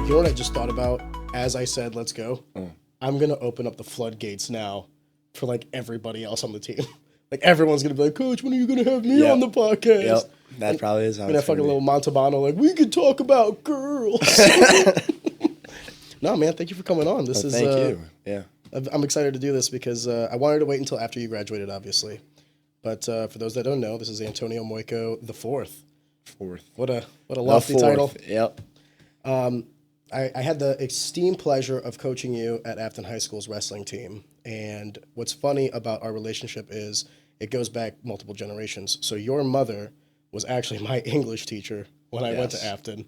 You know what I just thought about as I said, let's go? I'm going to open up the floodgates now for like everybody else on the team. Like everyone's going to be like, Coach, when are you going to have me on the podcast? Yep, that probably is how it's going to it's have like a going little Montalbano, like, we could talk about girls. No, man, thank you for coming on. This is Thank you. Yeah. I'm excited to do this because I wanted to wait until after you graduated, obviously. But for those that don't know, this is Antonio Muyco the fourth. What a lofty title. Yep. I had the esteemed pleasure of coaching you at Affton High School's wrestling team. And what's funny about our relationship is it goes back multiple generations. So your mother was actually my English teacher when I went to Affton.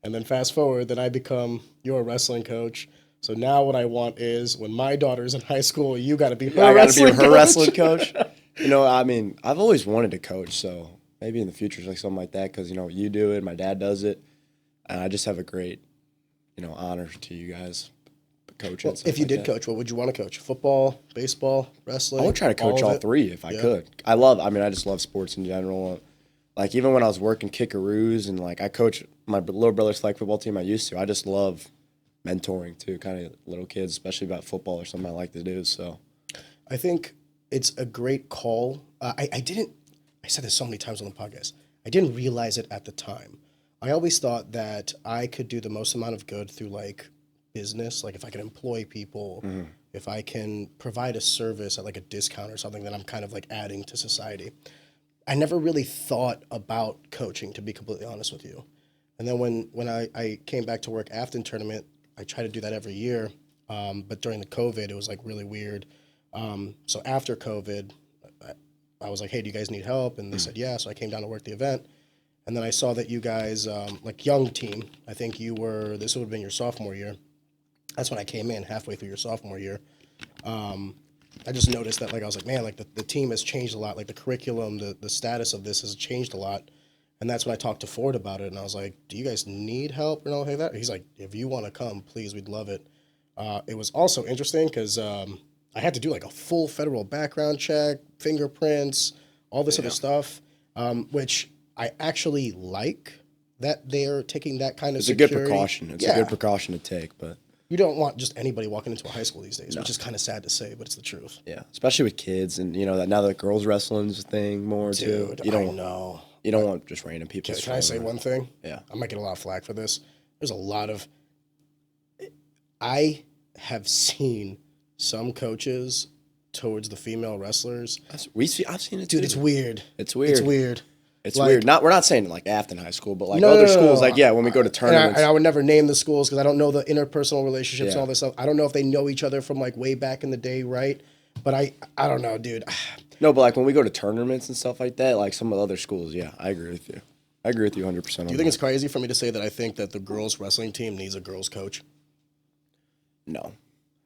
And then fast forward, then I become your wrestling coach. So now what I want is when my daughter's in high school, you got to be her wrestling coach. You know, I mean, I've always wanted to coach, so maybe in the future, like something like that, because, you know, you do it, my dad does it, and I just have a great, you know, honor to you guys coaching. Well, if you did coach, what would you want to coach? Football, baseball, wrestling? I would try to coach all three if I could. I just love sports in general. Like, even when I was working Kickaroos and, like, I coach my little brother's flag football team I used to, I just love mentoring, too, kind of little kids, especially about football or something I like to do, so. I think it's a great call. I said this so many times on the podcast. I didn't realize it at the time. I always thought that I could do the most amount of good through, like, business. Like, if I can employ people, if I can provide a service at, like, a discount or something that I'm kind of, like, adding to society. I never really thought about coaching, to be completely honest with you. And then when I came back to work Afton tournament, I try to do that every year. But during the COVID, it was, like, really weird. So after COVID, I was like, hey, do you guys need help? And they said, yeah. So I came down to work the event. And then I saw that you guys, like young team, I think this would have been your sophomore year. That's when I came in halfway through your sophomore year. I just noticed that, like, I was like, man, like the team has changed a lot. Like the curriculum, the status of this has changed a lot. And that's when I talked to Ford about it. And I was like, do you guys need help or anything like that? He's like, if you want to come, please, we'd love it. It was also interesting because I had to do like a full federal background check, fingerprints, all this other stuff, which I actually like that they're taking that kind of security. It's a good precaution. It's a good precaution to take, but you don't want just anybody walking into a high school these days, which is kind of sad to say, but it's the truth. Yeah, especially with kids, and you know that now that girls wrestling's a thing more too. I know. You don't want just random people. Can I say one thing? Yeah, I might get a lot of flack for this. There's a lot of. I have seen some coaches towards the female wrestlers. I've seen it too. Dude, it's weird. It's weird. It's weird. It's like, weird. We're not saying like Affton High School, but like other schools. Like when we go to tournaments. And I would never name the schools because I don't know the interpersonal relationships and all this stuff. I don't know if they know each other from like way back in the day, right? But I don't know, dude. No, but like when we go to tournaments and stuff like that, like some of the other schools, yeah, I agree with you. I agree with you 100%. Do you think it's crazy for me to say that I think that the girls wrestling team needs a girls coach? No.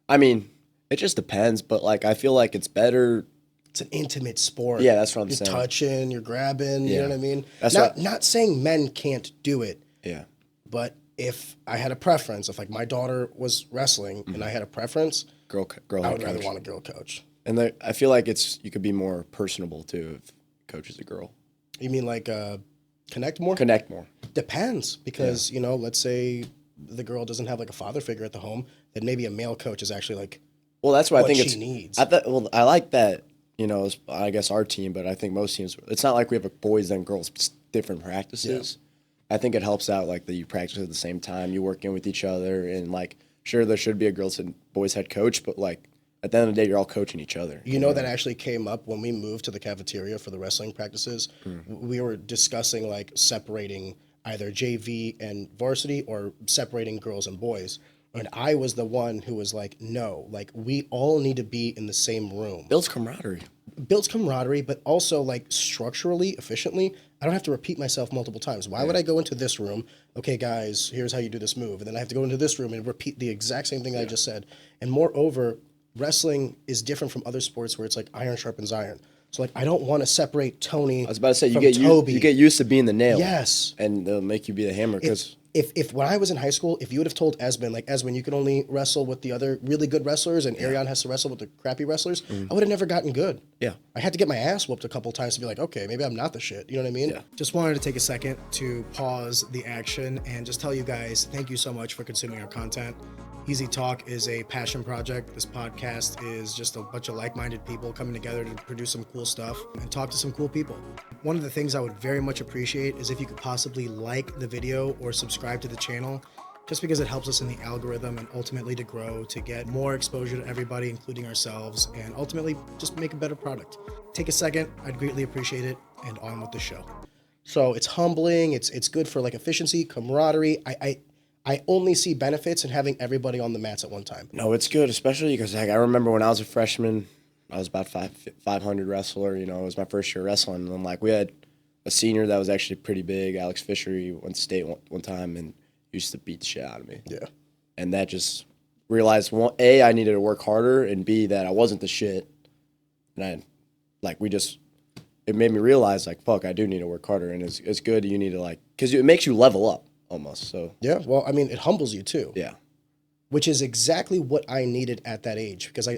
I mean, it just depends, but like I feel like it's better. It's an intimate sport. Yeah, that's what I'm saying. You're touching, you're grabbing, you know what I mean? That's not saying men can't do it. Yeah. But if I had a preference, if like my daughter was wrestling and I had a preference, girl I would rather want a girl coach. And I feel like you could be more personable too if coach is a girl. You mean like connect more? Connect more. Depends because, you know, let's say the girl doesn't have like a father figure at the home, then maybe a male coach is actually like well, that's what I think she needs. I like that, you know, I guess our team, but I think most teams, it's not like we have a boys and girls, different practices. Yeah. I think it helps out like that you practice at the same time, you work in with each other, and like, sure, there should be a girls and boys head coach, but like, at the end of the day, you're all coaching each other. You know that actually came up when we moved to the cafeteria for the wrestling practices. We were discussing like separating either JV and varsity or separating girls and boys. And I was the one who was like, no, like we all need to be in the same room. Builds camaraderie, but also like structurally, efficiently. I don't have to repeat myself multiple times. Why would I go into this room? Okay, guys, here's how you do this move. And then I have to go into this room and repeat the exact same thing I just said. And moreover, wrestling is different from other sports where it's like iron sharpens iron. So like I don't want to separate Tony. I was about to say you get used to being the nail. Yes, and they'll make you be the hammer because if when I was in high school, if you would have told Esmond, like, Esmond, you can only wrestle with the other really good wrestlers and Ariane has to wrestle with the crappy wrestlers, I would have never gotten good. Yeah. I had to get my ass whooped a couple times to be like, okay, maybe I'm not the shit. You know what I mean? Yeah. Just wanted to take a second to pause the action and just tell you guys, thank you so much for consuming our content. Easy Talk is a passion project. This podcast is just a bunch of like-minded people coming together to produce some cool stuff and talk to some cool people. One of the things I would very much appreciate is if you could possibly like the video or subscribe to the channel, just because it helps us in the algorithm and ultimately to grow, to get more exposure to everybody, including ourselves, and ultimately just make a better product. Take a second, I'd greatly appreciate it, and on with the show. So it's humbling. It's good for like efficiency, camaraderie. I only see benefits in having everybody on the mats at one time. No, it's good, especially because like, I remember when I was a freshman, I was about 500 wrestler. You know, it was my first year wrestling. And like we had a senior that was actually pretty big, Alex Fisher. He went to state one time and used to beat the shit out of me. Yeah. And that just realized, A, I needed to work harder, and B, that I wasn't the shit. And it made me realize, like, fuck, I do need to work harder. And it's good. You need to, like, because it makes you level up almost. So Yeah. Well, I mean, it humbles you too. yeah. Which is exactly what I needed at that age. Because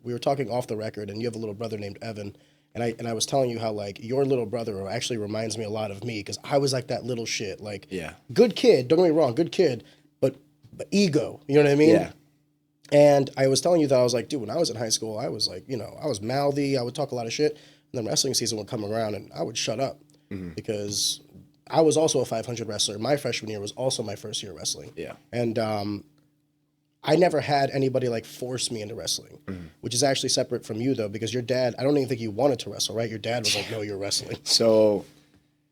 we were talking off the record, and you have a little brother named Evan. And I was telling you how, like, your little brother actually reminds me a lot of me, because I was like that little shit. Like, Yeah. good kid, don't get me wrong, good kid, but ego, you know what I mean? Yeah. And I was telling you that I was like, dude, when I was in high school, I was like, you know, I was mouthy, I would talk a lot of shit, and then wrestling season would come around, and I would shut up, because I was also a 500 wrestler. My freshman year was also my first year wrestling. Yeah. And I never had anybody like force me into wrestling, which is actually separate from you though, because your dad, I don't even think you wanted to wrestle, right? Your dad was like, no, you're wrestling. So,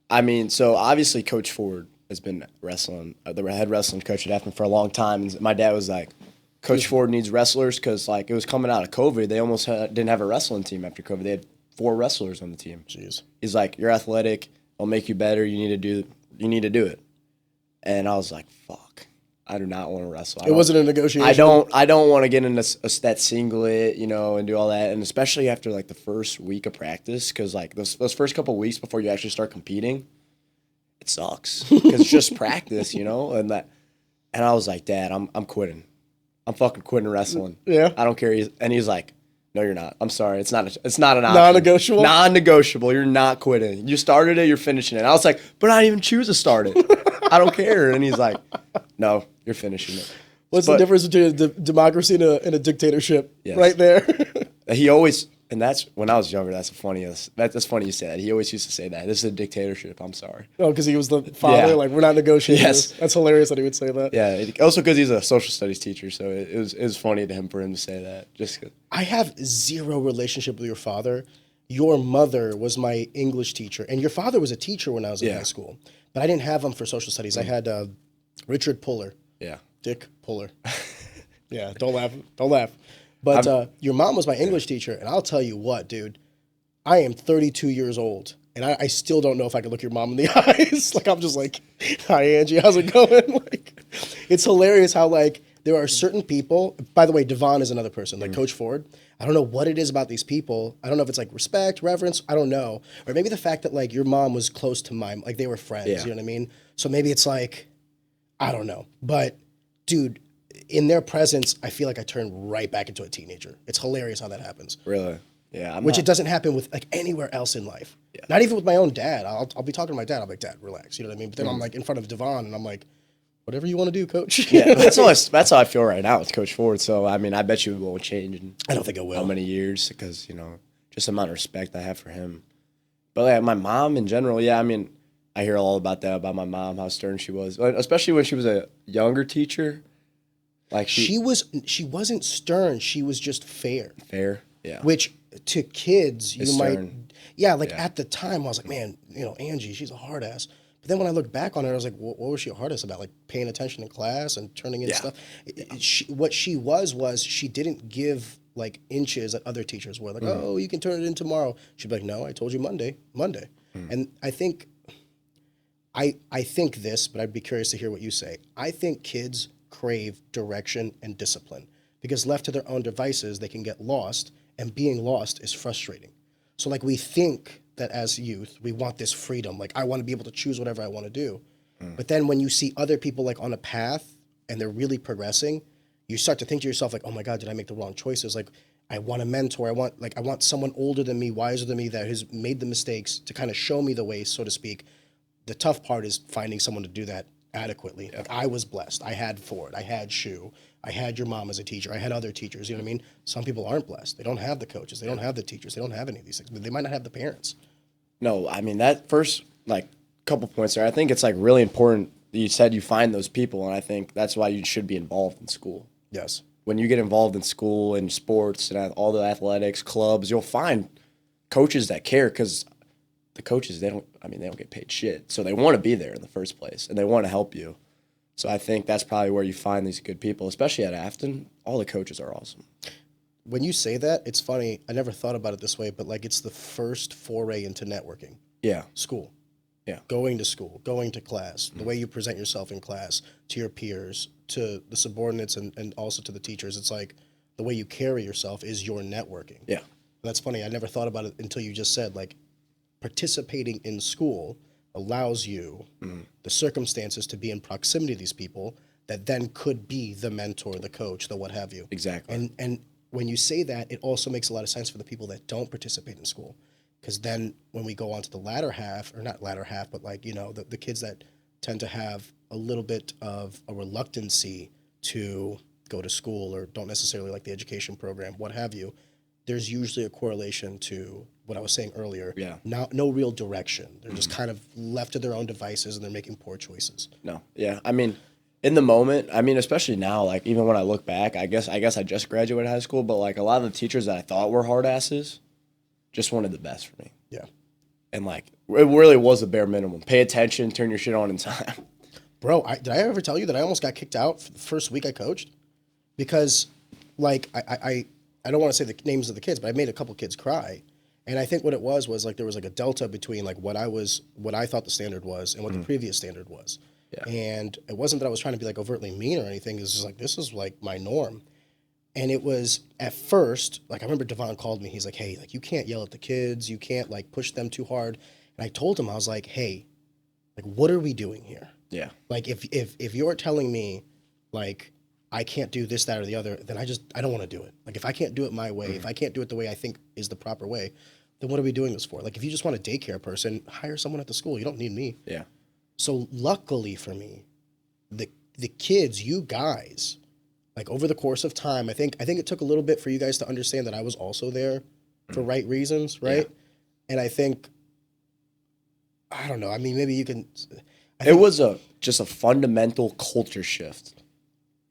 I mean, obviously Coach Ford has been wrestling, the head wrestling coach at Affton for a long time. And my dad was like, Coach Ford needs wrestlers, because like it was coming out of COVID. They almost didn't have a wrestling team after COVID. They had 4 wrestlers on the team. Jeez. He's like, you're athletic. It'll make you better. You need to do it. And I was like, fuck. I do not want to wrestle. It wasn't a negotiation. I don't want to get into that singlet, you know, and do all that. And especially after like the first week of practice, because like those first couple of weeks before you actually start competing, it sucks because it's just practice, you know. And I was like, Dad, I'm quitting. I'm fucking quitting wrestling. Yeah. I don't care. And he's like, no, you're not. I'm sorry. It's not an option. Non-negotiable? Non-negotiable. You're not quitting. You started it. You're finishing it. And I was like, but I didn't even choose to start it. I don't care. And he's like, no, you're finishing it. What's the difference between a democracy and a dictatorship? Yes. Right there. He always, and that's when I was younger. That's the funniest. That's funny you say that. He always used to say that. This is a dictatorship. I'm sorry. Oh, because he was the father. Yeah. Like, we're not negotiating. Yes. That's hilarious that he would say that. Yeah. Also because he's a social studies teacher, so it was funny to him for him to say that. Just 'cause. I have zero relationship with your father. Your mother was my English teacher, and your father was a teacher when I was in high school. But I didn't have him for social studies. I had Richard Puller. Yeah. Dick Puller. Yeah, don't laugh. Don't laugh. But your mom was my English teacher, and I'll tell you what, dude. I am 32 years old, and I still don't know if I can look your mom in the eyes. Like, I'm just like, hi, Angie, how's it going? Like, it's hilarious how, like, there are certain people. By the way, Devon is another person, like Coach Ford. I don't know what it is about these people. I don't know if it's like respect, reverence. I don't know. Or maybe the fact that like your mom was close to mine, like they were friends. Yeah. You know what I mean? So maybe it's like, I don't know. But dude, in their presence, I feel like I turn right back into a teenager. It's hilarious how that happens. Really? Yeah. It doesn't happen with like anywhere else in life. Yeah. Not even with my own dad. I'll be talking to my dad. I'm like, Dad, relax. You know what I mean? But then I'm like in front of Devon, and I'm like, whatever you want to do, Coach. Yeah, that's how I feel right now with Coach Ford. So I mean, I bet you it won't change in I don't think it will. how many years, because you know, just the amount of respect I have for him. But like, my mom in general, yeah, I mean, I hear all about that about my mom, how stern she was, especially when she was a younger teacher. Like she wasn't stern. She was just fair. Fair, yeah. Which to kids you It's might, stern. yeah. Like at the time, I was like, man, you know, Angie, she's a hard ass. But then when I look back on it, I was like, what was she hardest about? Like paying attention in class and turning in stuff. What she was she didn't give like inches that other teachers were. Like, oh, you can turn it in tomorrow. She'd be like, no, I told you Monday. And I think this, but I'd be curious to hear what you say. I think kids crave direction and discipline because left to their own devices, they can get lost, and being lost is frustrating. So like we think that as youth, we want this freedom. Like I want to be able to choose whatever I want to do. But then when you see other people like on a path and they're really progressing, you start to think to yourself like, oh my God, did I make the wrong choices? Like, I want a mentor. I want someone older than me, wiser than me, that has made the mistakes to kind of show me the way, so to speak. The tough part is finding someone to do that adequately. Like, I was blessed. I had Ford. I had Shu. I had your mom as a teacher. I had other teachers. You know what I mean? Some people aren't blessed. They don't have the coaches. They don't have the teachers. They don't have any of these things. But they might not have the parents. No, I mean, that first, like, couple points there, I think it's, like, really important that you said you find those people, and I think that's why you should be involved in school. Yes. When you get involved in school and sports and all the athletics, clubs, you'll find coaches that care, because the coaches, they don't get paid shit. So they want to be there in the first place, and they want to help you. So I think that's probably where you find these good people, especially at Affton. All the coaches are awesome. When you say that, it's funny. I never thought about it this way, but like it's the first foray into networking. Yeah. School. Yeah. Going to school, going to class, the way you present yourself in class, to your peers, to the subordinates, and also to the teachers. It's like the way you carry yourself is your networking. Yeah. That's funny. I never thought about it until you just said, like, participating in school allows you the circumstances to be in proximity to these people that then could be the mentor, the coach, the what have you. Exactly. And when you say that, it also makes a lot of sense for the people that don't participate in school. Because then when we go on to the latter half, or not latter half, but like, you know, the kids that tend to have a little bit of a reluctancy to go to school or don't necessarily like the education program, what have you, there's usually a correlation to what I was saying earlier. Yeah. No real direction. They're just kind of left to their own devices and they're making poor choices. No. Yeah. I mean, in the moment, I mean, especially now, like even when I look back, I guess I just graduated high school, but like a lot of the teachers that I thought were hard asses just wanted the best for me. Yeah. And like it really was the bare minimum. Pay attention, turn your shit on in time. Bro, did I ever tell you that I almost got kicked out for the first week I coached? Because like I don't want to say the names of the kids, but I made a couple kids cry. And I think what it was like there was like a delta between like what I thought the standard was and what the previous standard was. Yeah. And it wasn't that I was trying to be like overtly mean or anything. It was just like, this is like my norm. And it was at first, like I remember Devon called me. He's like, hey, like you can't yell at the kids. You can't like push them too hard. And I told him, I was like, hey, like what are we doing here? Yeah. Like if you're telling me like I can't do this, that, or the other, then I don't want to do it. Like if I can't do it my way, if I can't do it the way I think is the proper way, then what are we doing this for? Like if you just want a daycare person, hire someone at the school. You don't need me. Yeah. So luckily for me, the kids, you guys, like over the course of time, I think it took a little bit for you guys to understand that I was also there for right reasons, right? Yeah. And I think, I don't know. I mean, maybe you can. It was just a fundamental culture shift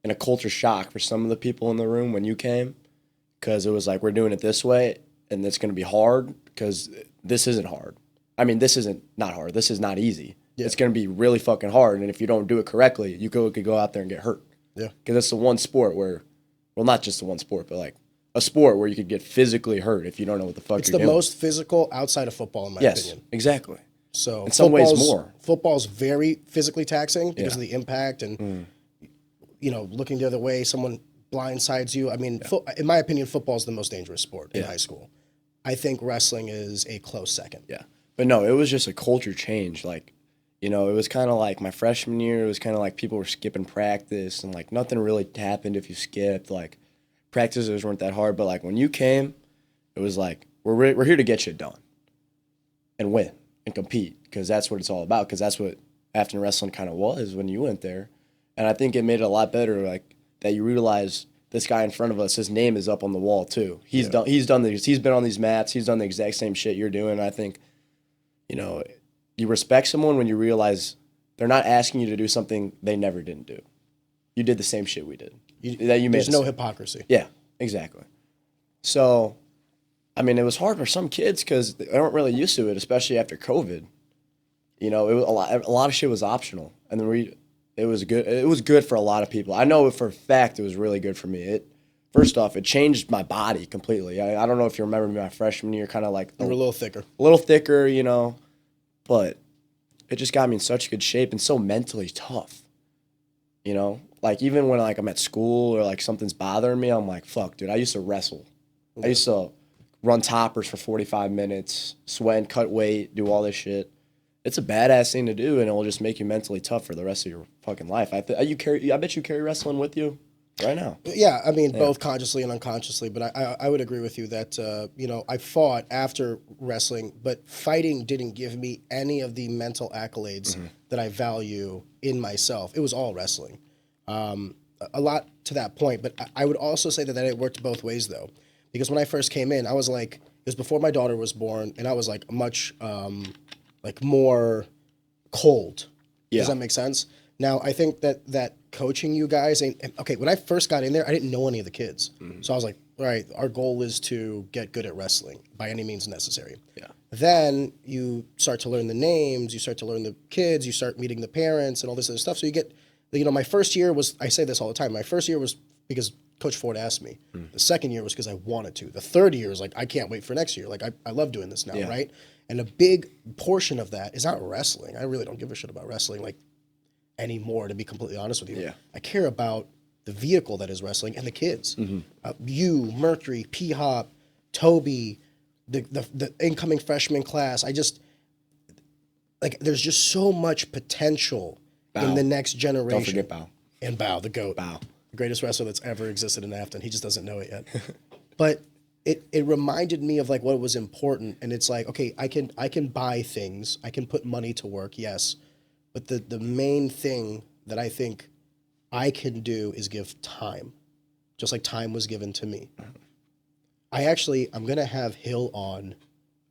and a culture shock for some of the people in the room when you came, because it was like, we're doing it this way and it's going to be hard because this isn't hard. I mean, this isn't not hard. This is not easy. Yeah. It's going to be really fucking hard. And if you don't do it correctly, you could go out there and get hurt. Yeah. Because it's the one sport where, well, not just the one sport, but like a sport where you could get physically hurt if you don't know what the fuck you're doing. It's the most physical outside of football, in my opinion. Yes, exactly. So in some ways more. Football's very physically taxing because of the impact and, you know, looking the other way, someone blindsides you. I mean, in my opinion, football's the most dangerous sport in high school. I think wrestling is a close second. Yeah. But no, it was just a culture change. Like, you know, it was kind of like my freshman year, it was kind of like people were skipping practice and like nothing really happened if you skipped. Like practices weren't that hard. But like when you came, it was like, we're here to get shit done and win and compete, because that's what it's all about, because that's what Affton wrestling kind of was when you went there. And I think it made it a lot better, like that you realize this guy in front of us, his name is up on the wall too. He's been on these mats, he's done the exact same shit you're doing. I think, you know, you respect someone when you realize they're not asking you to do something they never didn't do. You did the same shit we did. There's no hypocrisy. Yeah, exactly. So, I mean, it was hard for some kids because they weren't really used to it, especially after COVID. You know, a lot of shit was optional, and then it was good. It was good for a lot of people. I know for a fact it was really good for me. First off, it changed my body completely. I don't know if you remember me my freshman year, kind of like you were a little thicker. A little thicker, you know, but it just got me in such good shape and so mentally tough. You know, like even when like I'm at school or like something's bothering me, I'm like, fuck, dude, I used to wrestle. I used to run toppers for 45 minutes, sweat and cut weight, do all this shit. it's a badass thing to do, and it will just make you mentally tough for the rest of your fucking life. I bet you carry wrestling with you right now. Yeah, I mean, both consciously and unconsciously, but I would agree with you that, I fought after wrestling, but fighting didn't give me any of the mental accolades that I value in myself. It was all wrestling. A lot to that point, but I would also say that it worked both ways, though, because when I first came in, I was like, it was before my daughter was born, and I was like much more cold. Yeah. Does that make sense? Now, I think that coaching you guys, okay, when I first got in there, I didn't know any of the kids. So I was like, all right, our goal is to get good at wrestling by any means necessary. Yeah. Then you start to learn the names, you start to learn the kids, you start meeting the parents and all this other stuff. So you get, my first year was, I say this all the time, my first year was because Coach Ford asked me. The second year was because I wanted to. The third year is like, I can't wait for next year. Like, I love doing this now, right? And a big portion of that is not wrestling. I really don't give a shit about wrestling like anymore, to be completely honest with you. Yeah. I care about the vehicle that is wrestling and the kids. You, Mercury, P-Hop, Toby, the incoming freshman class. I just, like, there's just so much potential in the next generation. Don't forget Bao. And Bao, the GOAT. Bao. The greatest wrestler that's ever existed in Affton. He just doesn't know it yet. But it reminded me of like what was important. And it's like, okay, I can buy things. I can put money to work, yes. But the main thing that I think I can do is give time. Just like time was given to me. I'm going to have Hill on.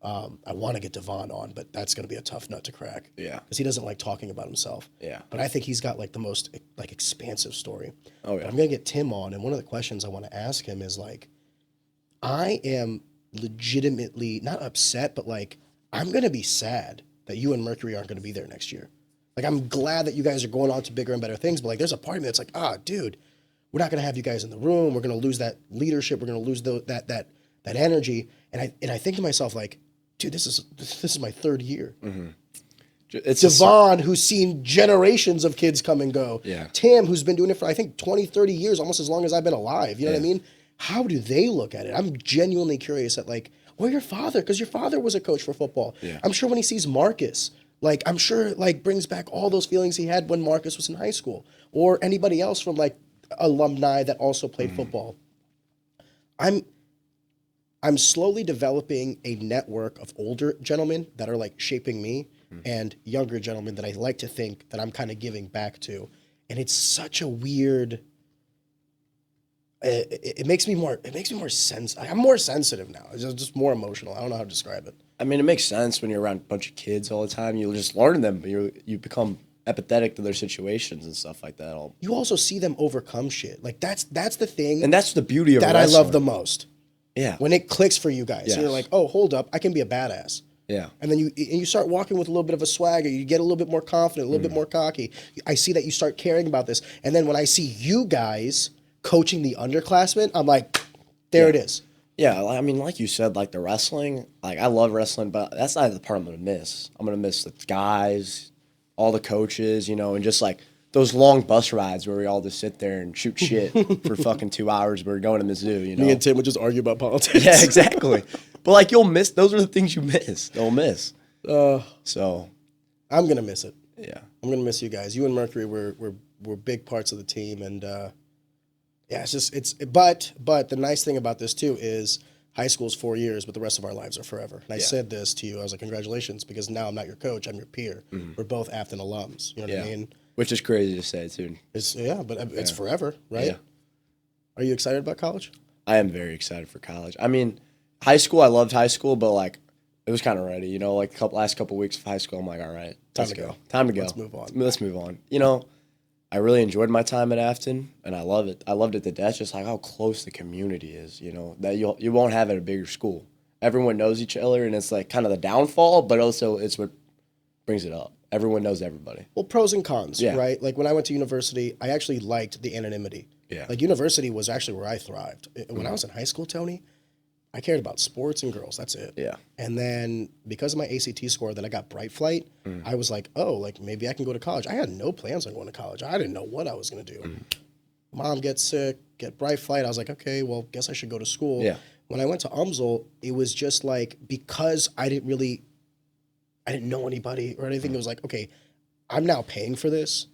I want to get Devon on, but that's going to be a tough nut to crack. Yeah. Because he doesn't like talking about himself. Yeah. But I think he's got like the most like expansive story. Oh, yeah. But I'm going to get Tim on, and one of the questions I want to ask him is like, I am legitimately not upset, but like, I'm going to be sad that you and Mercury aren't going to be there next year. Like, I'm glad that you guys are going on to bigger and better things, but like, there's a part of me that's like, dude, we're not going to have you guys in the room. We're going to lose that leadership. We're going to lose that energy. And I think to myself, like, dude, this is my third year. It's Devon, who's seen generations of kids come and go. Yeah. Tim, who's been doing it for, I think, 20, 30 years, almost as long as I've been alive. You know what I mean? How do they look at it? I'm genuinely curious at, like, or your father, because your father was a coach for football. Yeah. I'm sure when he sees Marcus, like, I'm sure it, like, brings back all those feelings he had when Marcus was in high school, or anybody else from, like, alumni that also played football. I'm slowly developing a network of older gentlemen that are, like, shaping me and younger gentlemen that I like to think that I'm kind of giving back to. And it's such a weird... It makes me more sensitive. I'm more sensitive now. It's just more emotional. I don't know how to describe it. I mean, it makes sense when you're around a bunch of kids all the time. You just learn them. You become empathetic to their situations and stuff like that. You also see them overcome shit. Like, that's the thing. And that's the beauty of that wrestling. I love the most. Yeah. When it clicks for you guys. Yes. And you're like, oh, hold up. I can be a badass. Yeah. And then you start walking with a little bit of a swagger. You get a little bit more confident, a little bit more cocky. I see that you start caring about this. And then when I see you guys coaching the underclassmen, I'm like, there it is. Yeah, I mean, like you said, like the wrestling, like I love wrestling, but that's not the part I'm going to miss. I'm going to miss the guys, all the coaches, and just like those long bus rides where we all just sit there and shoot shit for fucking 2 hours. We're going to Mizzou, Me and Tim would just argue about politics. Yeah, exactly. But like you'll miss, those are the things you miss. They'll miss. So I'm going to miss it. Yeah. I'm going to miss you guys. You and Mercury were big parts of the team, and yeah, but the nice thing about this too is high school is 4 years, but the rest of our lives are forever. And I said this to you, I was like, congratulations, because now I'm not your coach, I'm your peer. We're both Affton alums, you know what I mean? Which is crazy to say too. It's forever, right? Yeah. Are you excited about college? I am very excited for college. I mean, high school, I loved high school, but like it was kind of ready, like last couple weeks of high school, I'm like, all right, Time to go. Let's move on. I really enjoyed my time at Affton, and I love it. I loved it to death, just like how close the community is, that you won't have at a bigger school. Everyone knows each other, and it's like kind of the downfall, but also it's what brings it up. Everyone knows everybody. Well, pros and cons, right? Like when I went to university, I actually liked the anonymity. Yeah. Like university was actually where I thrived. When I was in high school, Tony, I cared about sports and girls. That's it. Yeah. And then because of my ACT score, then I got Bright Flight. I was like, oh, like maybe I can go to college. I had no plans on going to college. I didn't know what I was going to do. Mom gets sick, get Bright Flight. I was like, okay, well, guess I should go to school. Yeah. When I went to UMSL, it was just like, because I didn't really I didn't know anybody or anything. It was like, okay, I'm now paying for this.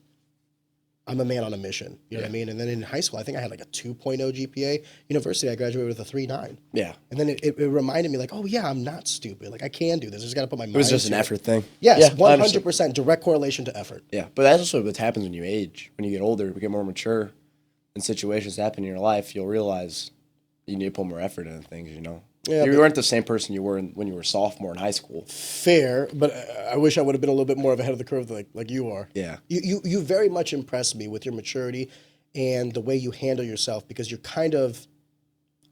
I'm a man on a mission. You know what I mean? And then in high school, I think I had like a 2.0 GPA. University, I graduated with a 3.9. Yeah. And then it reminded me like, oh yeah, I'm not stupid. Like I can do this. I just got to put my mind. It was just to an it. effort thing. Yes, Yeah, 100% direct correlation to effort. Yeah, but that's also what happens when you age. When you get older, you get more mature, and situations happen in your life, you'll realize you need to put more effort into things, you know? Yeah, you weren't the same person you were when you were a sophomore in high school. Fair, but I wish I would have been a little bit more of ahead of the curve like you are. Yeah. You very much impressed me with your maturity and the way you handle yourself because you're kind of,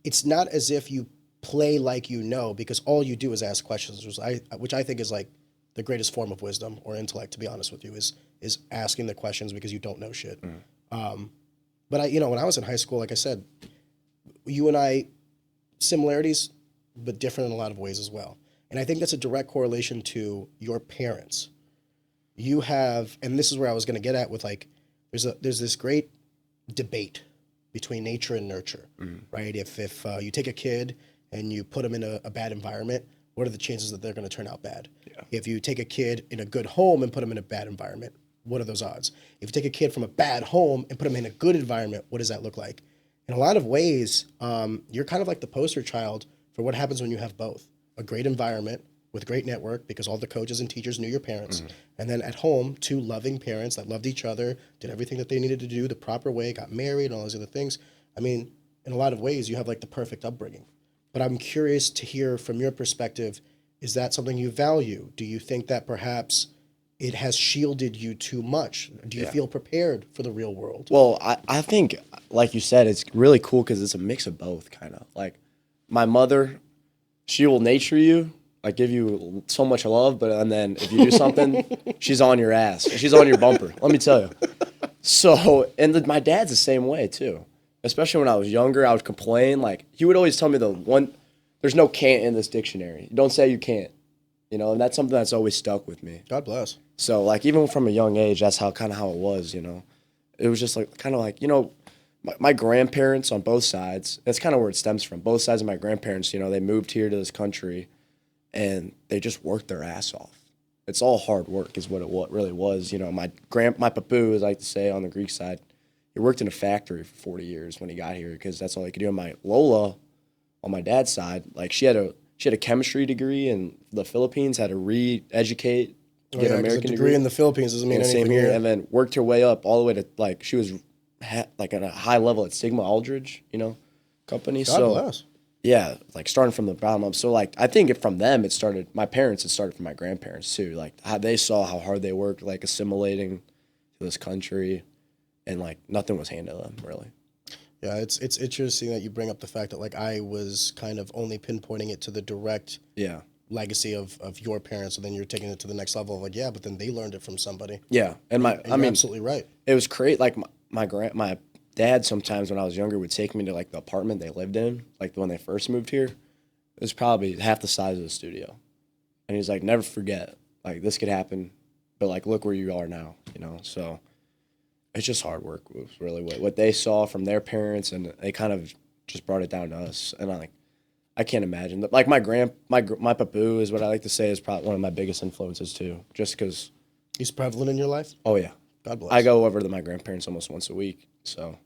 it's not as if you play like you know because all you do is ask questions, which I think is like the greatest form of wisdom or intellect, to be honest with you, is asking the questions because you don't know shit. But when I was in high school, like I said, you and I, similarities, but different in a lot of ways as well. And I think that's a direct correlation to your parents. You have, and this is where I was going to get at with like, there's this great debate between nature and nurture, right? If you take a kid and you put them in a bad environment, what are the chances that they're going to turn out bad? Yeah. If you take a kid in a good home and put them in a bad environment, what are those odds? If you take a kid from a bad home and put them in a good environment, what does that look like? In a lot of ways, you're kind of like the poster child for what happens when you have both. A great environment with great network because all the coaches and teachers knew your parents. And then at home, two loving parents that loved each other, did everything that they needed to do the proper way, got married and all those other things. I mean, in a lot of ways, you have like the perfect upbringing. But I'm curious to hear from your perspective, is that something you value? Do you think that perhaps it has shielded you too much? Do you feel prepared for the real world? Well, I think, like you said, it's really cool because it's a mix of both, kind of. Like, my mother, she will nature you, like give you so much love, and then if you do something, she's on your ass. She's on your bumper, let me tell you. So, and my dad's the same way, too. Especially when I was younger, I would complain. Like, he would always tell me there's no can't in this dictionary. Don't say you can't. And that's something that's always stuck with me. God bless. So, like, even from a young age, that's how it was, It was just like, kind of like, my grandparents on both sides, that's kind of where it stems from. Both sides of my grandparents, they moved here to this country, and they just worked their ass off. It's all hard work is what it really was. My papu, as I like to say on the Greek side, he worked in a factory for 40 years when he got here because that's all he could do. And my Lola, on my dad's side, like, she had a chemistry degree in the Philippines, had to re-educate, get an American degree in the Philippines doesn't mean anything same here, here. and then worked her way up all the way to, like, she was like at a high level at Sigma Aldridge, company. God bless. Yeah, like starting from the bottom up. So, like, I think from them it started. My parents, it started from my grandparents too. Like, how they saw how hard they worked, like assimilating to this country, and like nothing was handed to them really. Yeah, it's interesting that you bring up the fact that like I was kind of only pinpointing it to the direct legacy of your parents, and then you're taking it to the next level of like, yeah, but then they learned it from somebody. Yeah, and you're absolutely right. It was great. Like my dad sometimes when I was younger would take me to like the apartment they lived in, like when they first moved here. It was probably half the size of the studio, and he's like, never forget, like this could happen, but like look where you are now, So it's just hard work was really what they saw from their parents, and they kind of just brought it down to us. And I can't imagine that. Like my papu is what I like to say is probably one of my biggest influences too, just because he's prevalent in your life. Oh yeah, God bless. I go over to my grandparents almost once a week, so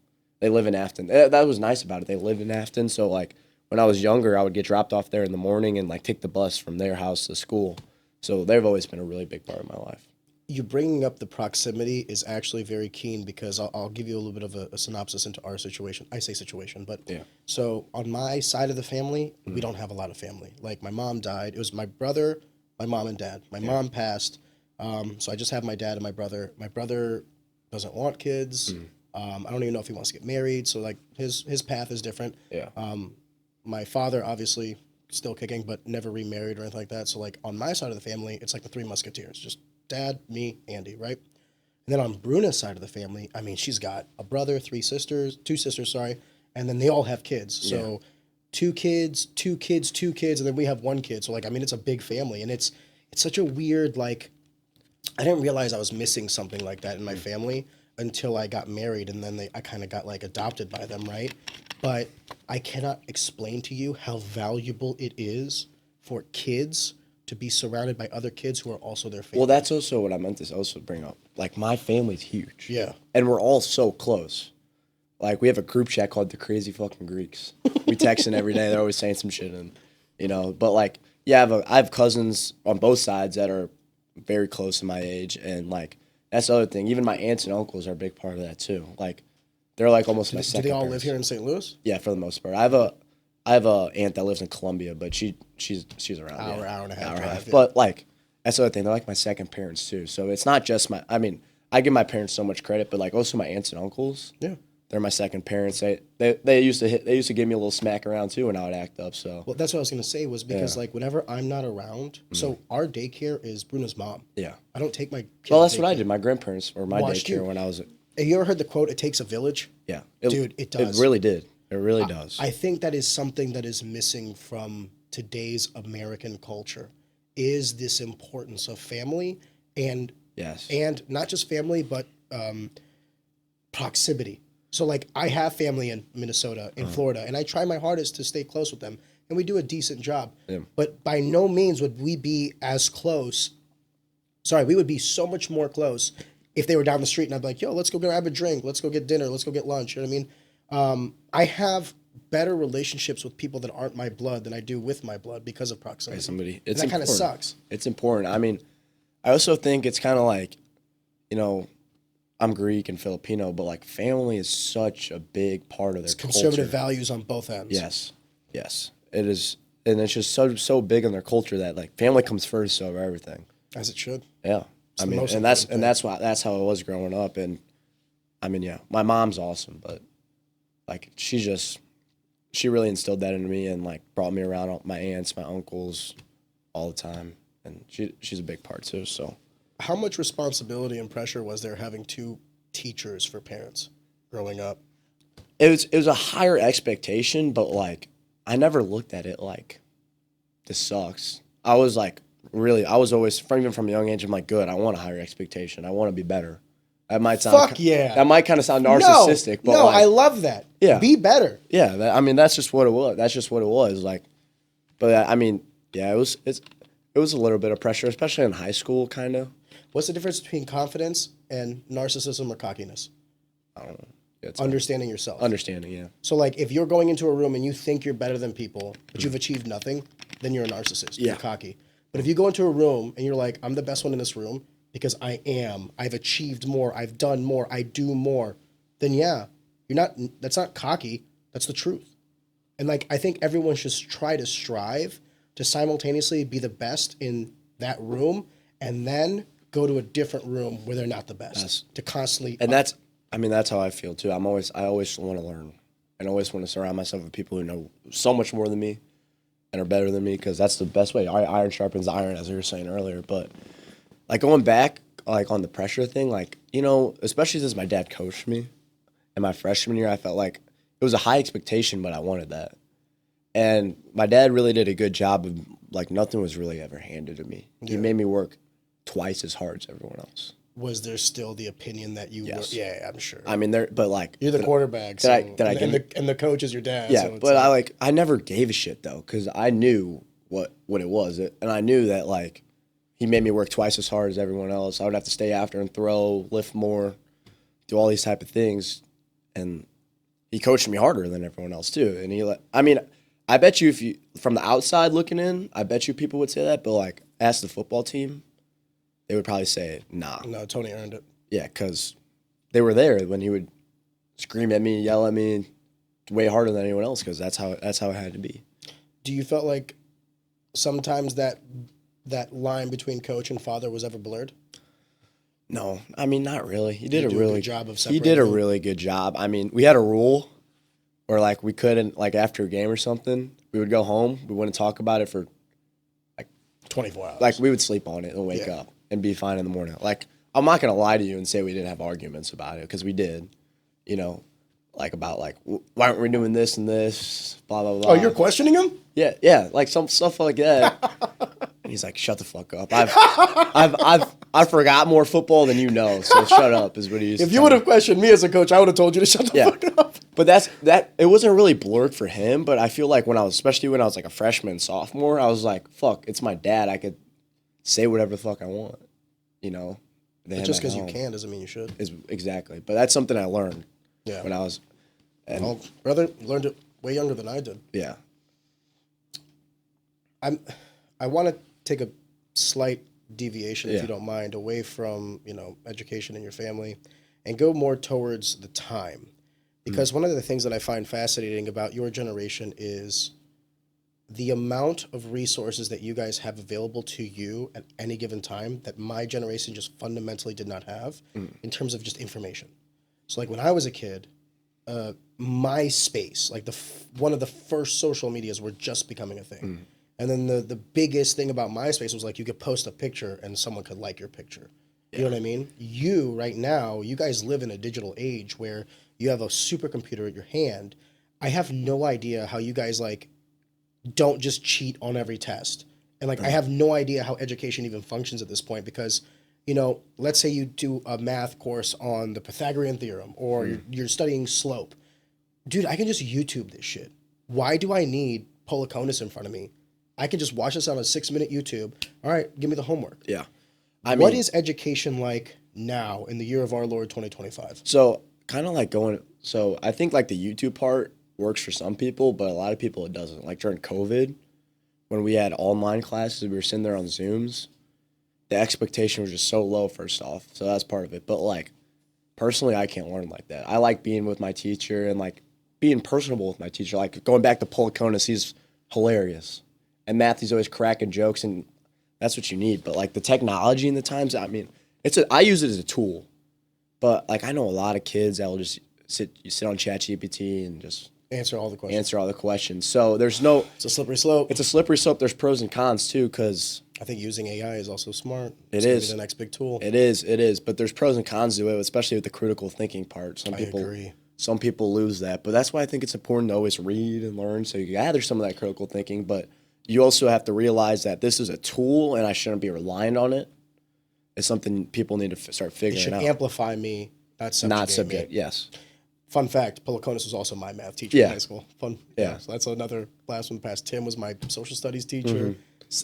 they live in Affton. That was nice about it. They lived in Affton, so like when I was younger, I would get dropped off there in the morning and like take the bus from their house to school. So they've always been a really big part of my life. You bringing up the proximity is actually very keen because I'll give you a little bit of a synopsis into our situation. I say situation, but yeah. So on my side of the family, we don't have a lot of family. Like my mom died. It was my brother, my mom, and dad. My mom passed, so I just have my dad and my brother. My brother doesn't want kids. I don't even know if he wants to get married. So like his path is different. Yeah. My father obviously still kicking, but never remarried or anything like that. So like on my side of the family, it's like the Three Musketeers, just dad, me, Andy, right? And then on Bruna's side of the family, I mean, she's got a brother, two sisters, and then they all have kids. So two kids, and then we have one kid. So like, I mean, it's a big family, and it's such a weird, like, I didn't realize I was missing something like that in my family until I got married, and then I kind of got like adopted by them, right? But I cannot explain to you how valuable it is for kids to be surrounded by other kids who are also their family. Well, that's also what I meant to also bring up. Like, my family's huge. Yeah. And we're all so close. Like, we have a group chat called the Crazy Fucking Greeks. We text in every day. They're always saying some shit. And, you know, but, like, yeah, I have cousins on both sides that are very close to my age. And, like, that's the other thing. Even my aunts and uncles are a big part of that, too. Like, they're, like, almost my second Do they all parents. live here in St. Louis? Yeah, for the most part. I have a aunt that lives in Columbia, but she's around. Hour and a half drive, yeah. But like that's the other thing. They're like my second parents too. So it's not just my. I mean, I give my parents so much credit, but like also my aunts and uncles. Yeah. They're my second parents. They used to give me a little smack around too when I would act up. So Well, that's what I was gonna say was because Yeah. like whenever I'm not around, so our daycare is Bruno's mom. yeah. I don't take my kid Well, to that's what I daycare. did. My grandparents or my Watched daycare you. when I was. Have you ever heard the quote, "It takes a village"? Yeah. Dude, it does. It really did. It really does. I think that is something that is missing from today's American culture is this importance of family and yes. not just family but proximity. So like I have family in Minnesota, in Florida, and I try my hardest to stay close with them, and we do a decent job. Yeah. But by no means would we be as close. Sorry, we would be so much more close if they were down the street and I'd be like, yo, let's go grab a drink, let's go get dinner, let's go get lunch. You know what I mean? I have better relationships with people that aren't my blood than I do with my blood because of proximity. Somebody. And that kind of sucks. It's important. I mean, I also think it's kind of like, you know, I'm Greek and Filipino, but like family is such a big part of their Conservative culture. values on both ends. Yes, it is, and it's just so big in their culture that like family comes first over everything. As it should. Yeah, I the mean, most and that's important thing. that's how it was growing up, and I mean, yeah, my mom's awesome, but like she really instilled that into me and like brought me around all my aunts, my uncles, all the time, and she's a big part too. So. How much responsibility and pressure was there having two teachers for parents growing up? It was a higher expectation, but like I never looked at it like this sucks. I was always even from a young age. I'm like, good. I want a higher expectation. I want to be better. That might sound Fuck yeah. That might kind of sound narcissistic, but no, like, I love that. Yeah. Be better. yeah. I mean, that's just what it was. That's just what it was. Like, but I mean, yeah, it was a little bit of pressure, especially in high school, kind of. What's the difference between confidence and narcissism or cockiness? I don't know. It's Understanding yourself. understanding, yeah. So, like, if you're going into a room and you think you're better than people, but you've achieved nothing, then you're a narcissist. Yeah. You're cocky. But if you go into a room and you're like, I'm the best one in this room because I've achieved more, I've done more, I do more, then yeah, that's not cocky. That's the truth. And, like, I think everyone should try to strive to simultaneously be the best in that room and then go to a different room where they're not the best. Yes. To constantly... And that's how I feel too. I always want to learn, and always want to surround myself with people who know so much more than me, and are better than me, because that's the best way. Iron sharpens iron, as we were saying earlier. But like going back, like on the pressure thing, like, you know, especially since my dad coached me in my freshman year, I felt like it was a high expectation, but I wanted that. And my dad really did a good job of like nothing was really ever handed to me. He made me work twice as hard as everyone else. Was there still the opinion that you Yes. were? Yeah, I'm sure. I mean, but like You're the quarterback, so, and the coach is your dad. yeah, so it's but like, I never gave a shit though, because I knew what it was, and I knew that like he made me work twice as hard as everyone else. I would have to stay after and throw, lift more, do all these type of things, and he coached me harder than everyone else too. And I bet you if you from the outside looking in, I bet you people would say that, but like ask the football team, they would probably say nah. no, Tony earned it. Yeah, because they were there when he would scream at me, yell at me, way harder than anyone else. Because that's how it had to be. Do you felt like sometimes that line between coach and father was ever blurred? No, I mean not really. He did He a do a really good job of He did a separating. really good job. I mean, we had a rule where like we couldn't like after a game or something, we would go home. We wouldn't talk about it for 24 hours. like we would sleep on it and wake Yeah. up and be fine in the morning. Like I'm not gonna lie to you and say we didn't have arguments about it because we did. You know, like about like why aren't we doing this and this, blah blah blah. oh, you're questioning him? Yeah, like some stuff like that. And he's like, "Shut the fuck up! I've forgot more football than you know, so shut up." Is what he used. If to you tell would me. have questioned me as a coach, I would have told you to shut the Yeah. fuck up. But it wasn't really blurred for him, but I feel like especially when I was like a freshman, sophomore, I was like, fuck, it's my dad. I could say whatever the fuck I want, you know? But just because you can doesn't mean you should. Exactly. But that's something I learned Yeah. when I was. Well, brother learned it way younger than I did. Yeah. I want to take a slight deviation, if Yeah. you don't mind, away from, education in your family and go more towards the time. Because one of the things that I find fascinating about your generation is the amount of resources that you guys have available to you at any given time that my generation just fundamentally did not have in terms of just information. So like when I was a kid, MySpace, like one of the first social medias were just becoming a thing. And then the biggest thing about MySpace was like you could post a picture and someone could like your picture. You know what I mean? Right now, you guys live in a digital age where you have a supercomputer at your hand. I have no idea how you guys like don't just cheat on every test. And like I have no idea how education even functions at this point because, let's say you do a math course on the Pythagorean theorem or you're studying slope. Dude, I can just YouTube this shit. Why do I need Polaconis in front of me? I can just watch this on a 6-minute YouTube. All right, give me the homework. Yeah. What is education like now in the year of our Lord 2025? So kind of like so I think like the YouTube part works for some people, but a lot of people it doesn't. Like during COVID, when we had online classes, we were sitting there on Zooms, the expectation was just so low first off. So that's part of it. But like personally, I can't learn like that. I like being with my teacher and like being personable with my teacher. Like going back to Polaconis, he's hilarious. And math, he's always cracking jokes, and that's what you need. But like the technology in the times, I mean, I use it as a tool. But like I know a lot of kids that will just sit on ChatGPT and just answer all the questions. So it's a slippery slope. It's a slippery slope. There's pros and cons too, because I think using AI is also smart. It is the next big tool. It is. But there's pros and cons to it, especially with the critical thinking part. I agree. Some people lose that, but that's why I think it's important to always read and learn so you gather some of that critical thinking. But you also have to realize that this is a tool and I shouldn't be reliant on it. It's something people need to start figuring out. It should amplify me, not subject. Yes. Fun fact, Polaconis was also my math teacher in high school. Fun. Yeah. So that's another last one past. Tim was my social studies teacher.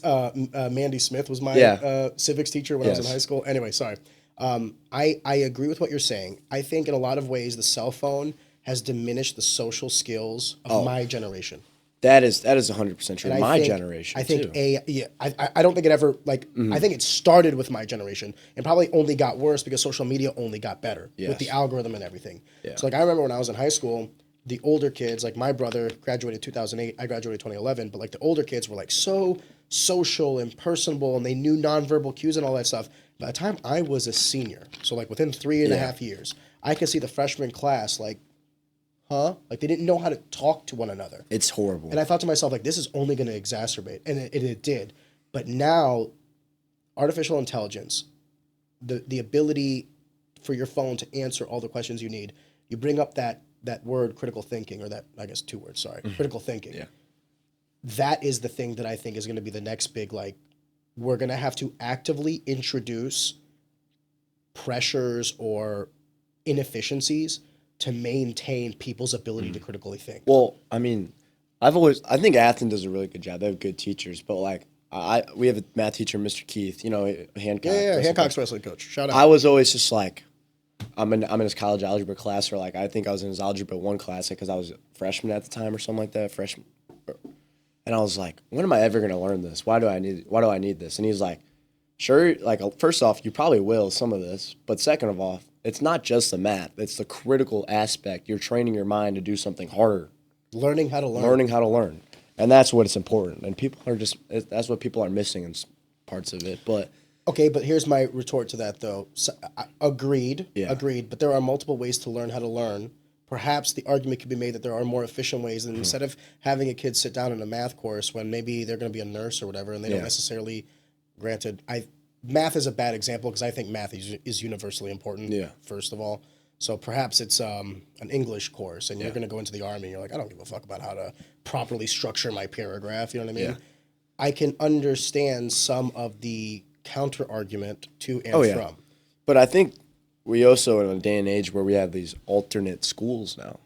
Mandy Smith was my civics teacher when I was in high school. Anyway, sorry. I agree with what you're saying. I think in a lot of ways the cell phone has diminished the social skills of my generation. That is 100% true. My generation, I think I don't think it ever I think it started with my generation and probably only got worse because social media only got better with the algorithm and everything. Yeah. So I remember when I was in high school, the older kids, like my brother graduated 2008, I graduated 2011, but like the older kids were like so social and personable and they knew nonverbal cues and all that stuff. By the time I was a senior, so like within 3.5 years, I could see the freshman class like they didn't know how to talk to one another. It's horrible. And I thought to myself, like, this is only going to exacerbate. And it did. But now, artificial intelligence, the ability for your phone to answer all the questions you need, you bring up that word critical thinking, or that, I guess 2 words, sorry, critical thinking. Yeah. That is the thing that I think is going to be the next big, like, we're going to have to actively introduce pressures or inefficiencies to maintain people's ability to critically think. Well, I mean, I think Affton does a really good job. They have good teachers, but like we have a math teacher, Mr. Keith, Hancock. Yeah, Hancock's wrestling coach. Shout out. I was always just like, I'm in his college algebra class, or like I think I was in his algebra 1 class because I was a freshman at the time or something like that, and I was like, when am I ever going to learn this? Why do I need this? And he's like, sure, like first off, you probably will some of this, but second of all, it's not just the math. It's the critical aspect. You're training your mind to do something harder. Learning how to learn. And that's what it's important. And that's what people are missing in parts of it. But okay, but here's my retort to that, though. So, agreed. But there are multiple ways to learn how to learn. Perhaps the argument could be made that there are more efficient ways. And instead of having a kid sit down in a math course when maybe they're going to be a nurse or whatever, and they don't necessarily, granted, math is a bad example because I think math is universally important, first of all. So perhaps it's an English course and you're going to go into the Army and you're like, I don't give a fuck about how to properly structure my paragraph. You know what I mean? Yeah. I can understand some of the counter-argument to and from. But I think we also in a day and age where we have these alternate schools now.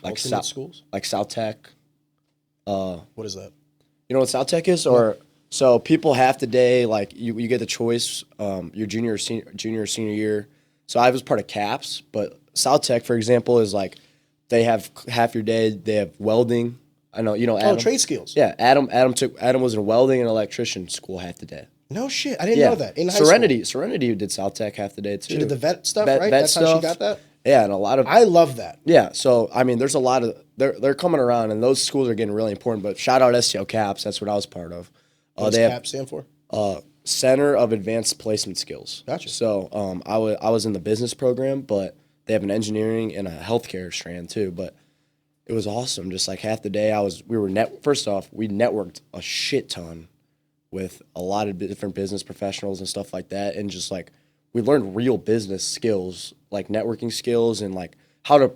like Alternate schools? like South Tech. What is that? You know what South Tech is? Or so people half the day, like you get the choice, your junior or senior year. So I was part of CAPS, but South Tech, for example, is like they have half your day. They have welding. I know Adam. Oh, trade skills. Yeah, Adam was in welding and electrician school half the day. No shit. I didn't know that. In high Serenity school. did South Tech half the day too. She did the vet stuff, right? Vet That's how she stuff. got that? Yeah, and a lot of I love that. yeah. So I mean, there's a lot of they're coming around, and those schools are getting really important. But shout out STL CAPS. That's what I was part of. What does They have CAP stand for? Center of Advanced Placement Skills. Gotcha. So I was in the business program, but they have an engineering and a healthcare strand too. But it was awesome. Just like half the day, first off, we networked a shit ton with a lot of different business professionals and stuff like that, and just like we learned real business skills, like networking skills, and like how to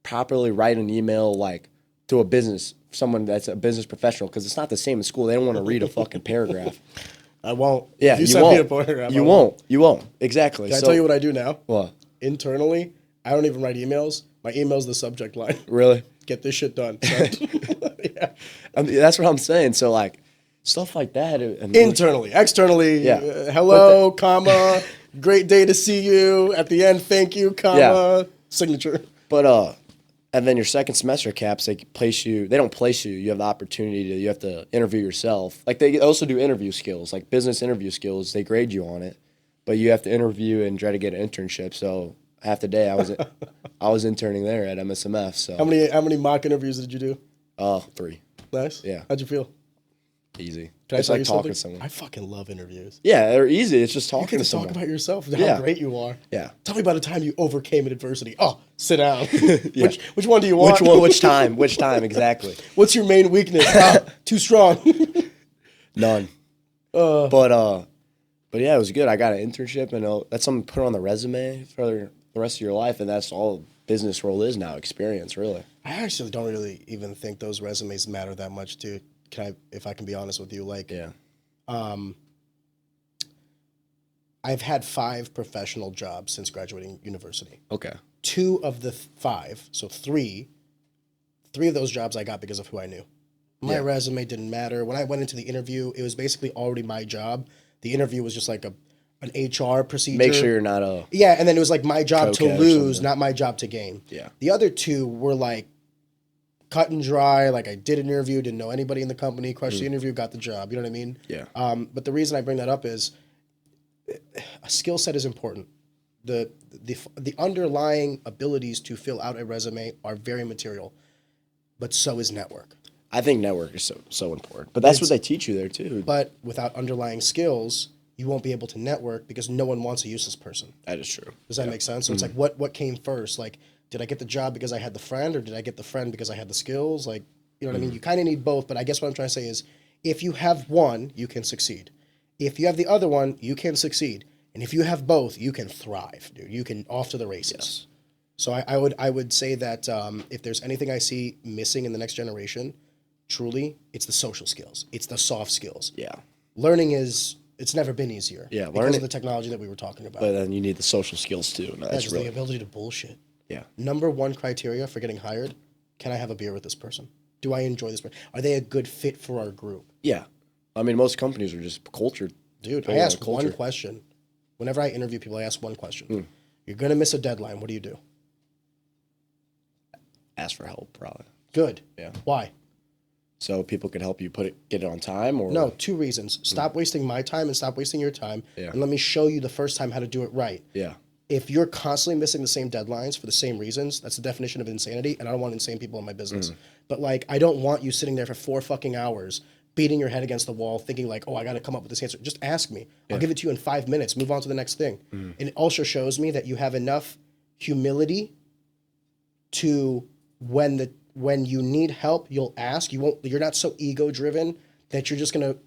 properly write an email like to a business, someone that's a business professional, because it's not the same in school. They don't want to read a fucking paragraph. I won't. Yeah, If you send won't. me a paragraph, You I won't. You won't. Exactly. Can I tell you what I do now? What? Internally, I don't even write emails. My email's the subject line. Really? Get this shit done. Send. Yeah. I mean, that's what I'm saying. So like stuff like that. Internally, externally. Yeah. Hello, comma. Great day to see you. At the end, thank you, comma. Signature. But and then your second semester CAPS, they place you. They don't place you. You have the opportunity to. You have to interview yourself. Like they also do interview skills, like business interview skills. They grade you on it, but you have to interview and try to get an internship. So half the day I was interning there at MSMF. So How many mock interviews did you do? 3. Nice. Yeah. How'd you feel? Easy. Can It's I tell like you talking something? to someone. I fucking love interviews. Yeah, they're easy. It's just You talking can to talk someone. about yourself, how Yeah. great you are. Yeah. Tell me about a time you overcame an adversity. Oh, sit down. Which one do you want? Which one? Which time? Which time? Exactly. What's your main weakness? Too strong. None. But yeah, it was good. I got an internship, and that's something to put on the resume for the rest of your life, and that's all business role is now. Experience, really. I actually don't really even think those resumes matter that much, dude. If I can be honest with you, like, Yeah. I've had 5 professional jobs since graduating university. Okay. 2 of the 5, so 3 of those jobs I got because of who I knew. My resume didn't matter. When I went into the interview, it was basically already my job. The interview was just like an HR procedure. Make sure you're not a. Yeah, and then it was like my job to Cokehead or lose, something. not my job to gain. Yeah. The other 2 were like cut and dry. Like I did an interview, didn't know anybody in the company, crushed the interview, got the job. You know what I mean? Yeah. But the reason I bring that up is a skill set is important. The underlying abilities to fill out a resume are very material, but so is network. I think network is so important, but that's what they teach you there too. But without underlying skills, you won't be able to network because no one wants a useless person. That is true. Does that make sense? So it's like, what came first? Like, did I get the job because I had the friend, or did I get the friend because I had the skills? Like, you know what I mean? You kind of need both, but I guess what I'm trying to say is, if you have one, you can succeed. If you have the other one, you can succeed. And if you have both, you can thrive, dude. You can off to the races. Yes. So I would say that if there's anything I see missing in the next generation, truly, it's the social skills. It's the soft skills. Yeah. Learning it's never been easier. Yeah, because learning- of the technology that we were talking about. But then you need the social skills too. No, that's That's really the ability to bullshit. yeah. Number 1 criteria for getting hired: can I have a beer with this person? Do I enjoy this person? Are they a good fit for our group? Yeah. I mean, most companies are just culture. Dude, I building on ask culture. one question. Whenever I interview people, I ask one question. You're going to miss a deadline. What do? Ask for help, probably. Good. Yeah. Why? So people can help you get it on time, or No, 2 reasons. Stop wasting my time and stop wasting your time. Yeah. And let me show you the first time how to do it right. Yeah. If you're constantly missing the same deadlines for the same reasons, that's the definition of insanity, and I don't want insane people in my business. But like, I don't want you sitting there for 4 fucking hours beating your head against the wall thinking like, oh, I got to come up with this answer. Just ask me. I'll give it to you in 5 minutes. Move on to the next thing. And it also shows me that you have enough humility to when you need help, you'll ask. You're not so ego driven that you're just going to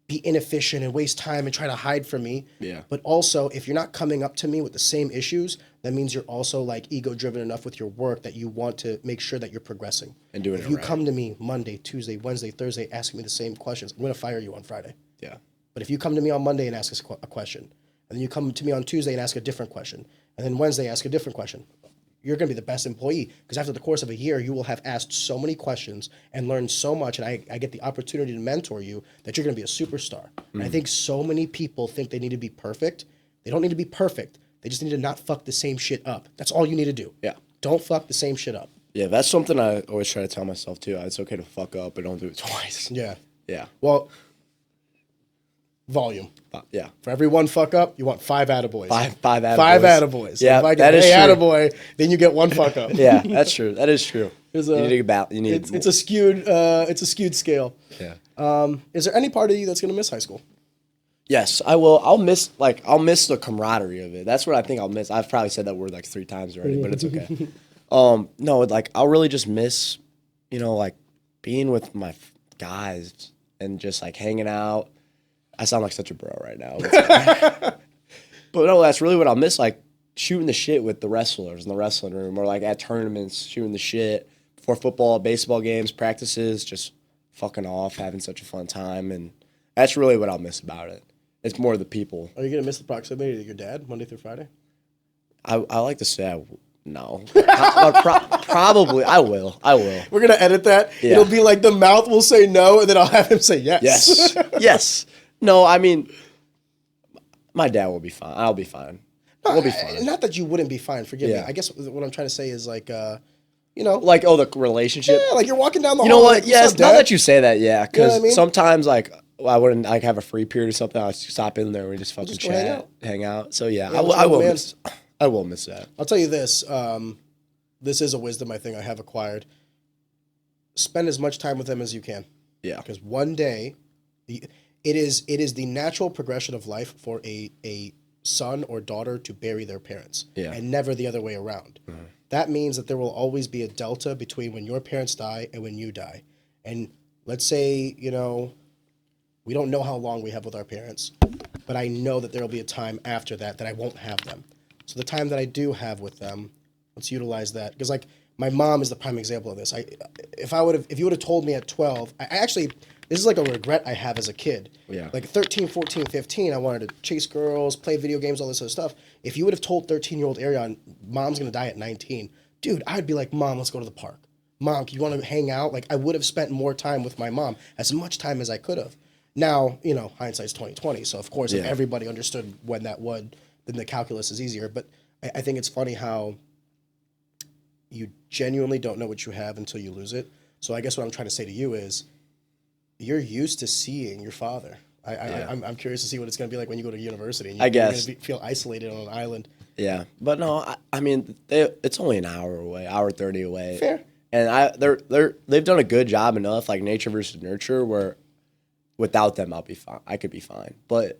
be inefficient and waste time and try to hide from me. Yeah. But also, if you're not coming up to me with the same issues, that means you're also like ego driven enough with your work that you want to make sure that you're progressing. And doing if it you right. come to me Monday, Tuesday, Wednesday, Thursday, asking me the same questions, I'm going to fire you on Friday. Yeah. But if you come to me on Monday and ask us a question, and then you come to me on Tuesday and ask a different question, and then Wednesday ask a different question, you're going to be the best employee because after the course of a year, you will have asked so many questions and learned so much. And I get the opportunity to mentor you that you're going to be a superstar. And I think so many people think they need to be perfect. They don't need to be perfect. They just need to not fuck the same shit up. That's all you need to do. Yeah. Don't fuck the same shit up. Yeah, that's something I always try to tell myself too. It's okay to fuck up, but don't do it twice. Yeah. Yeah. Well, volume. Yeah. For every one fuck up, you want 5 attaboys. Five attaboys. 5 attaboys. Yeah, if I that get is hey, true. attaboy, then you get 1 fuck up. Yeah, that's true. That is true. There's You a- need to get you need It's a skewed scale. Yeah. Is there any part of you that's gonna miss high school? Yes, I will. I'll miss the camaraderie of it. That's what I think I'll miss. I've probably said that word like 3 times already, but it's okay. No, like I'll really just miss, like being with my guys and just like hanging out. I sound like such a bro right now. But no, that's really what I'll miss, like shooting the shit with the wrestlers in the wrestling room or like at tournaments, shooting the shit before football, baseball games, practices, just fucking off, having such a fun time. And that's really what I'll miss about it. It's more the people. Are you gonna miss the proximity to your dad Monday through Friday? I like to say no. Probably I will. We're gonna edit that. Yeah. It'll be like the mouth will say no, and then I'll have him say yes. Yes. Yes. No, I mean, my dad will be fine. I'll be fine. We'll be fine. Not that you wouldn't be fine. Forgive me. Yeah. I guess what I'm trying to say is like, Like, the relationship. yeah, like you're walking down the You know hall. what? Like, Yes. what's up, Now Dad? that you say that, yeah. Because I mean? sometimes, like, I wouldn't like have a free period or something. I'd stop in there and we just fucking just go hang chat, out. hang out. So yeah, Yeah, I will man. miss. I will miss that. I'll tell you this. This is a wisdom I think I have acquired. Spend as much time with them as you can. Yeah. Because one day, it is the natural progression of life for a son or daughter to bury their parents. Yeah. And never the other way around. Mm-hmm. That means that there will always be a delta between when your parents die and when you die. And let's say, we don't know how long we have with our parents, but I know that there will be a time after that I won't have them. So the time that I do have with them, let's utilize that. Because like my mom is the prime example of this. If you would have told me at 12, I actually, this is like a regret I have as a kid. Yeah. Like 13, 14, 15, I wanted to chase girls, play video games, all this other stuff. If you would have told 13-year-old Arion, mom's going to die at 19, dude, I'd be like, Mom, let's go to the park. Mom, you want to hang out? Like I would have spent more time with my mom, as much time as I could have. Now, hindsight's 20/20. So of course, if Yeah. everybody understood when that would, then the calculus is easier. But I think it's funny how you genuinely don't know what you have until you lose it. So I guess what I'm trying to say to you is, you're used to seeing your father. I'm curious to see what it's going to be like when you go to university. And I guess. you're going to feel isolated on an island. Yeah, but no, I mean, it's only an hour away, hour 30 away. Fair. And they've done a good job enough, like nature versus nurture, where without them I could be fine. But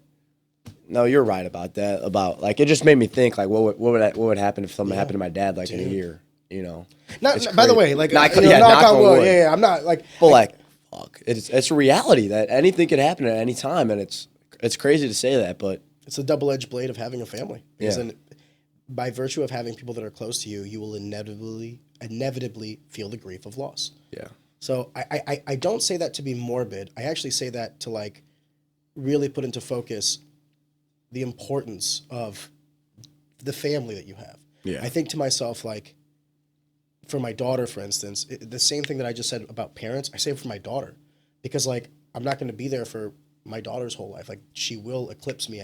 no, you're right about that. About like it just made me think like what would happen if something happened to my dad like in a year, It's By the crazy. way, like knock knock on wood. wood. Yeah, I'm not like. But like, fuck, it's a reality that anything could happen at any time, and it's crazy to say that, but It's a double-edged blade of having a family. Because Yeah. then, by virtue of having people that are close to you, you will inevitably feel the grief of loss. yeah, So I don't say that to be morbid. I actually say that to like really put into focus the importance of the family that you have. Yeah. I think to myself, like, for my daughter, for instance, the same thing that I just said about parents, I say for my daughter. Because, like, I'm not going to be there for my daughter's whole life. Like, she will eclipse me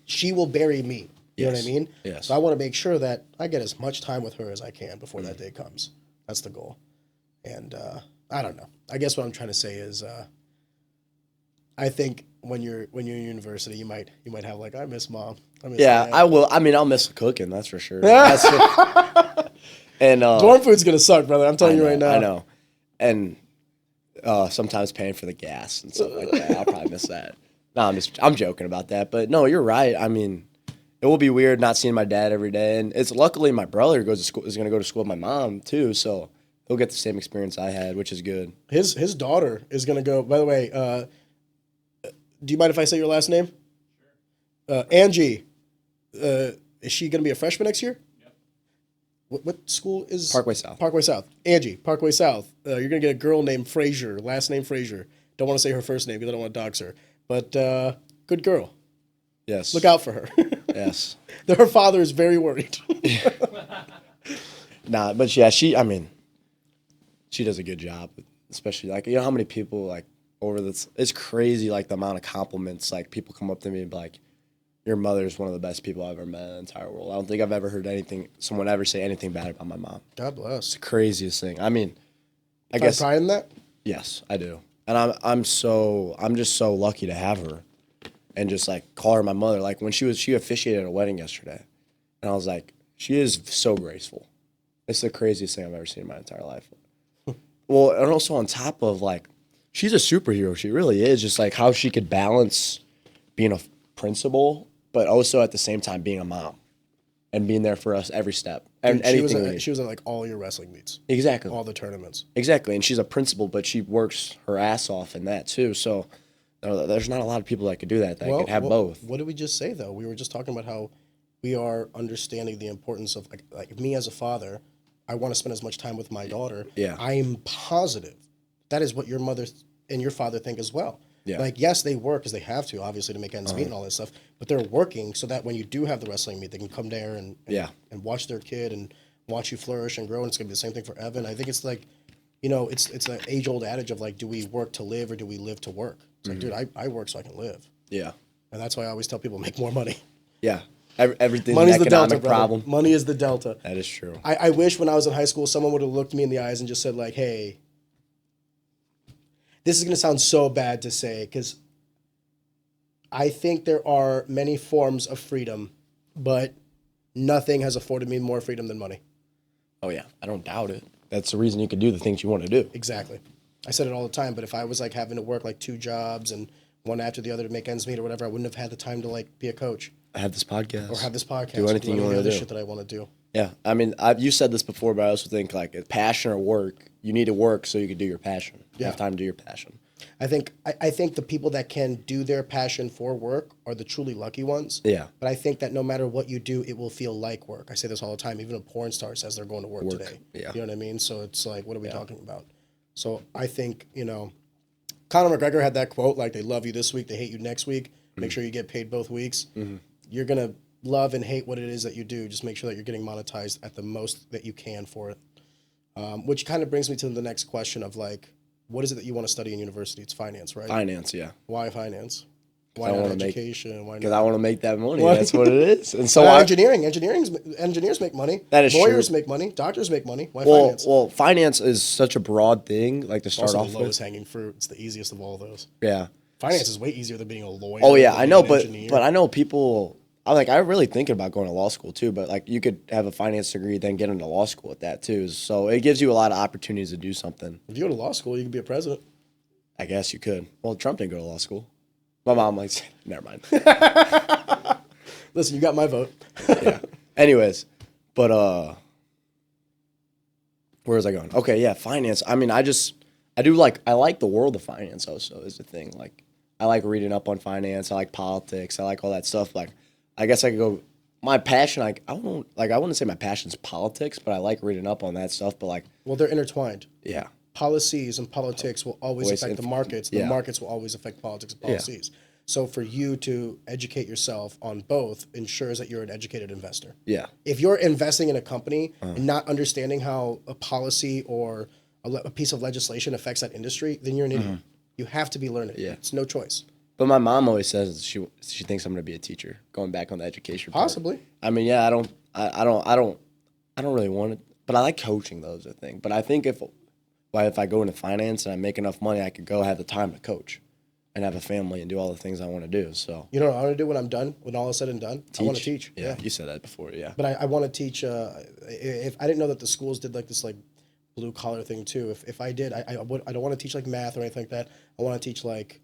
she will bury me. You know what I Yes. mean? Yes. So I want to make sure that I get as much time with her as I can before that day comes. That's the goal. And I don't know. I guess what I'm trying to say is, I think when you're in university, you might have like, I miss mom. I miss yeah. dad. I will. I mean, I'll miss the cooking. That's for sure. And Dorm food's gonna suck, brother. I'm telling you right now. I know, and sometimes paying for the gas and stuff like that. I'll probably miss that. No, I'm joking about that, but no, you're right. I mean, it will be weird not seeing my dad every day, and it's luckily my brother is going to go to school with my mom too, so he'll get the same experience I had, which is good. His daughter is gonna go. By the way, do you mind if I say your last name? Sure. Angie, is she gonna be a freshman next year? What school is Parkway South. Parkway South. Angie, Parkway South. You're gonna get a girl named Frazier, last name Frazier. Don't want to say her first name because I don't want to dox her. But good girl. Yes. Look out for her. Yes. Her father is very worried. Nah, but yeah, I mean, she does a good job, especially like, you know how many people like over this, it's crazy like the amount of compliments, like people come up to me and be like, your mother is one of the best people I've ever met in the entire world. I don't think I've ever heard someone ever say anything bad about my mom. God bless. It's the craziest thing. I mean, I Find guess pride in that. yes, I do. And I'm just so lucky to have her and just like call her my mother. Like when she officiated a wedding yesterday and I was like, she is so graceful. It's the craziest thing I've ever seen in my entire life. Well, and also on top of like, she's a superhero. She really is. Just like how she could balance being a principal, but also at the same time being a mom and being there for us every step. And Dude, she was at like all your wrestling meets. Exactly. All the tournaments. Exactly. And she's a principal, but she works her ass off in that too. So there's not a lot of people that could do that could have both. What did we just say though? We were just talking about how we are understanding the importance of like me as a father. I want to spend as much time with my daughter. Yeah. I am positive that is what your mother and your father think as well. Yeah. Like, yes, they work because they have to, obviously, to make ends meet and all that stuff. But they're working so that when you do have the wrestling meet, they can come there and watch their kid and watch you flourish and grow. And it's going to be the same thing for Evan. I think it's like, you know, it's an age-old adage of like, do we work to live or do we live to work? It's like, dude, I work so I can live. Yeah. And that's why I always tell people make more money. Yeah. Everything's Money's an the economic delta, brother. problem. Money is the delta. That is true. I wish when I was in high school, someone would have looked me in the eyes and just said like, hey, this is going to sound so bad to say because I think there are many forms of freedom, but nothing has afforded me more freedom than money. Oh, yeah. I don't doubt it. That's the reason you can do the things you want to do. Exactly. I said it all the time, but if I was like having to work like 2 jobs and one after the other to make ends meet or whatever, I wouldn't have had the time to like be a coach. Have this podcast. Or have this podcast. Do anything you want to do. Shit that I want to do. Yeah. I mean, you said this before, but I also think like passion or work, you need to work so you can do your passion. You have time to do your passion. I think the people that can do their passion for work are the truly lucky ones. Yeah. But I think that no matter what you do, it will feel like work. I say this all the time. Even a porn star says they're going to work today. Yeah. You know what I mean? So it's like, what are we talking about? So I think, you know, Conor McGregor had that quote, like, they love you this week, they hate you next week. Make sure you get paid both weeks. You're going to love and hate what it is that you do. Just make sure that you're getting monetized at the most that you can for it. Which kind of brings me to the next question of, like, what is it that you want to study in university? It's finance, right? Finance, yeah. Why finance? Why not education? Why Because not? I want to make that money. That's what it is. And so engineering. Engineers make money. That is Lawyers true. make money. Doctors make money. Why finance? Well, finance is such a broad thing, like to start Also off the with. lowest hanging fruit. It's the easiest of all those. Yeah. Finance is way easier than being a lawyer. Oh yeah, than I being know, an but engineer. I know people. I'm really thinking about going to law school too. But like, you could have a finance degree, then get into law school with that too. So it gives you a lot of opportunities to do something. If you go to law school, you can be a president. I guess you could. Well, Trump didn't go to law school. My mom likes. Never mind. Listen, you got my vote. Yeah. Anyways, but where was I going? Okay, yeah, finance. I mean, I like the world of finance also is the thing. Like, I like reading up on finance. I like politics. I like all that stuff. Like, I guess I could go. My passion, like, I wouldn't say my passion's politics, but I like reading up on that stuff. But like, Well, they're intertwined. yeah, Policies and politics will always affect the markets. The yeah. markets will always affect politics and policies. So for you to educate yourself on both ensures that you're an educated investor. yeah, If you're investing in a company and not understanding how a policy or a piece of legislation affects that industry, then you're an idiot. You have to be learning. Yeah. It's no choice. But my mom always says she thinks I'm gonna be a teacher. Going back on the education part. Possibly. I mean, yeah, I don't really want it, but I like coaching though, is the thing. But I think if I go into finance and I make enough money, I could go have the time to coach and have a family and do all the things I want to do. So You know what I want to do when I'm done, when all is said and done? I want to teach. Yeah, you said that before. Yeah, But I want to teach. If I didn't know that the schools did like this like blue collar thing too. If I did, I don't want to teach like math or anything like that. I want to teach like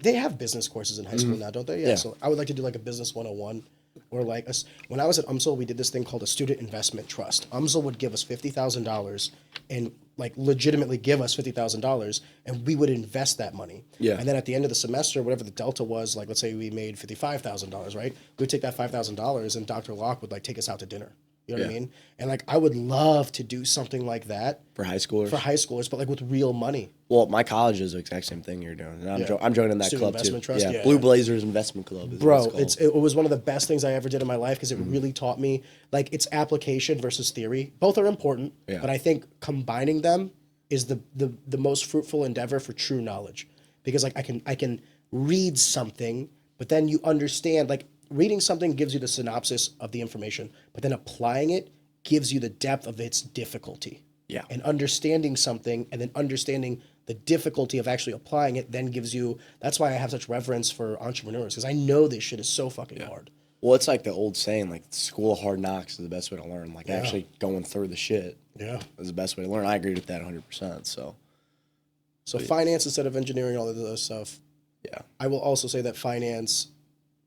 they have business courses in high school now, don't they? Yeah. So I would like to do like a business 101 or like when I was at UMSL, we did this thing called a student investment trust. UMSL would give us $50,000 and like legitimately give us $50,000 and we would invest that money. Yeah. And then at the end of the semester, whatever the delta was, like let's say we made $55,000, right? We'd take that $5,000 and Dr. Locke would like take us out to dinner. You know what I Yeah. mean? And like I would love to do something like that For high schoolers? for high schoolers, but like with real money. Well, my college is the exact same thing you're doing. And I'm joining that Student club too. Investment Trust? Yeah, Blue yeah. Blazers Investment Club is what Bro, it's called. it was one of the best things I ever did in my life because it really taught me like it's application versus theory. Both are important, Yeah. but I think combining them is the most fruitful endeavor for true knowledge. Because like I can read something, but then you understand like reading something gives you the synopsis of the information, but then applying it gives you the depth of its difficulty. Yeah. And understanding something and then understanding the difficulty of actually applying it then gives you, that's why I have such reverence for entrepreneurs because I know this shit is so fucking hard. Well, it's like the old saying, like school of hard knocks is the best way to learn. Like actually going through the shit is the best way to learn. I agree with that 100%. So finance instead of engineering, all of this other stuff. Yeah. I will also say that finance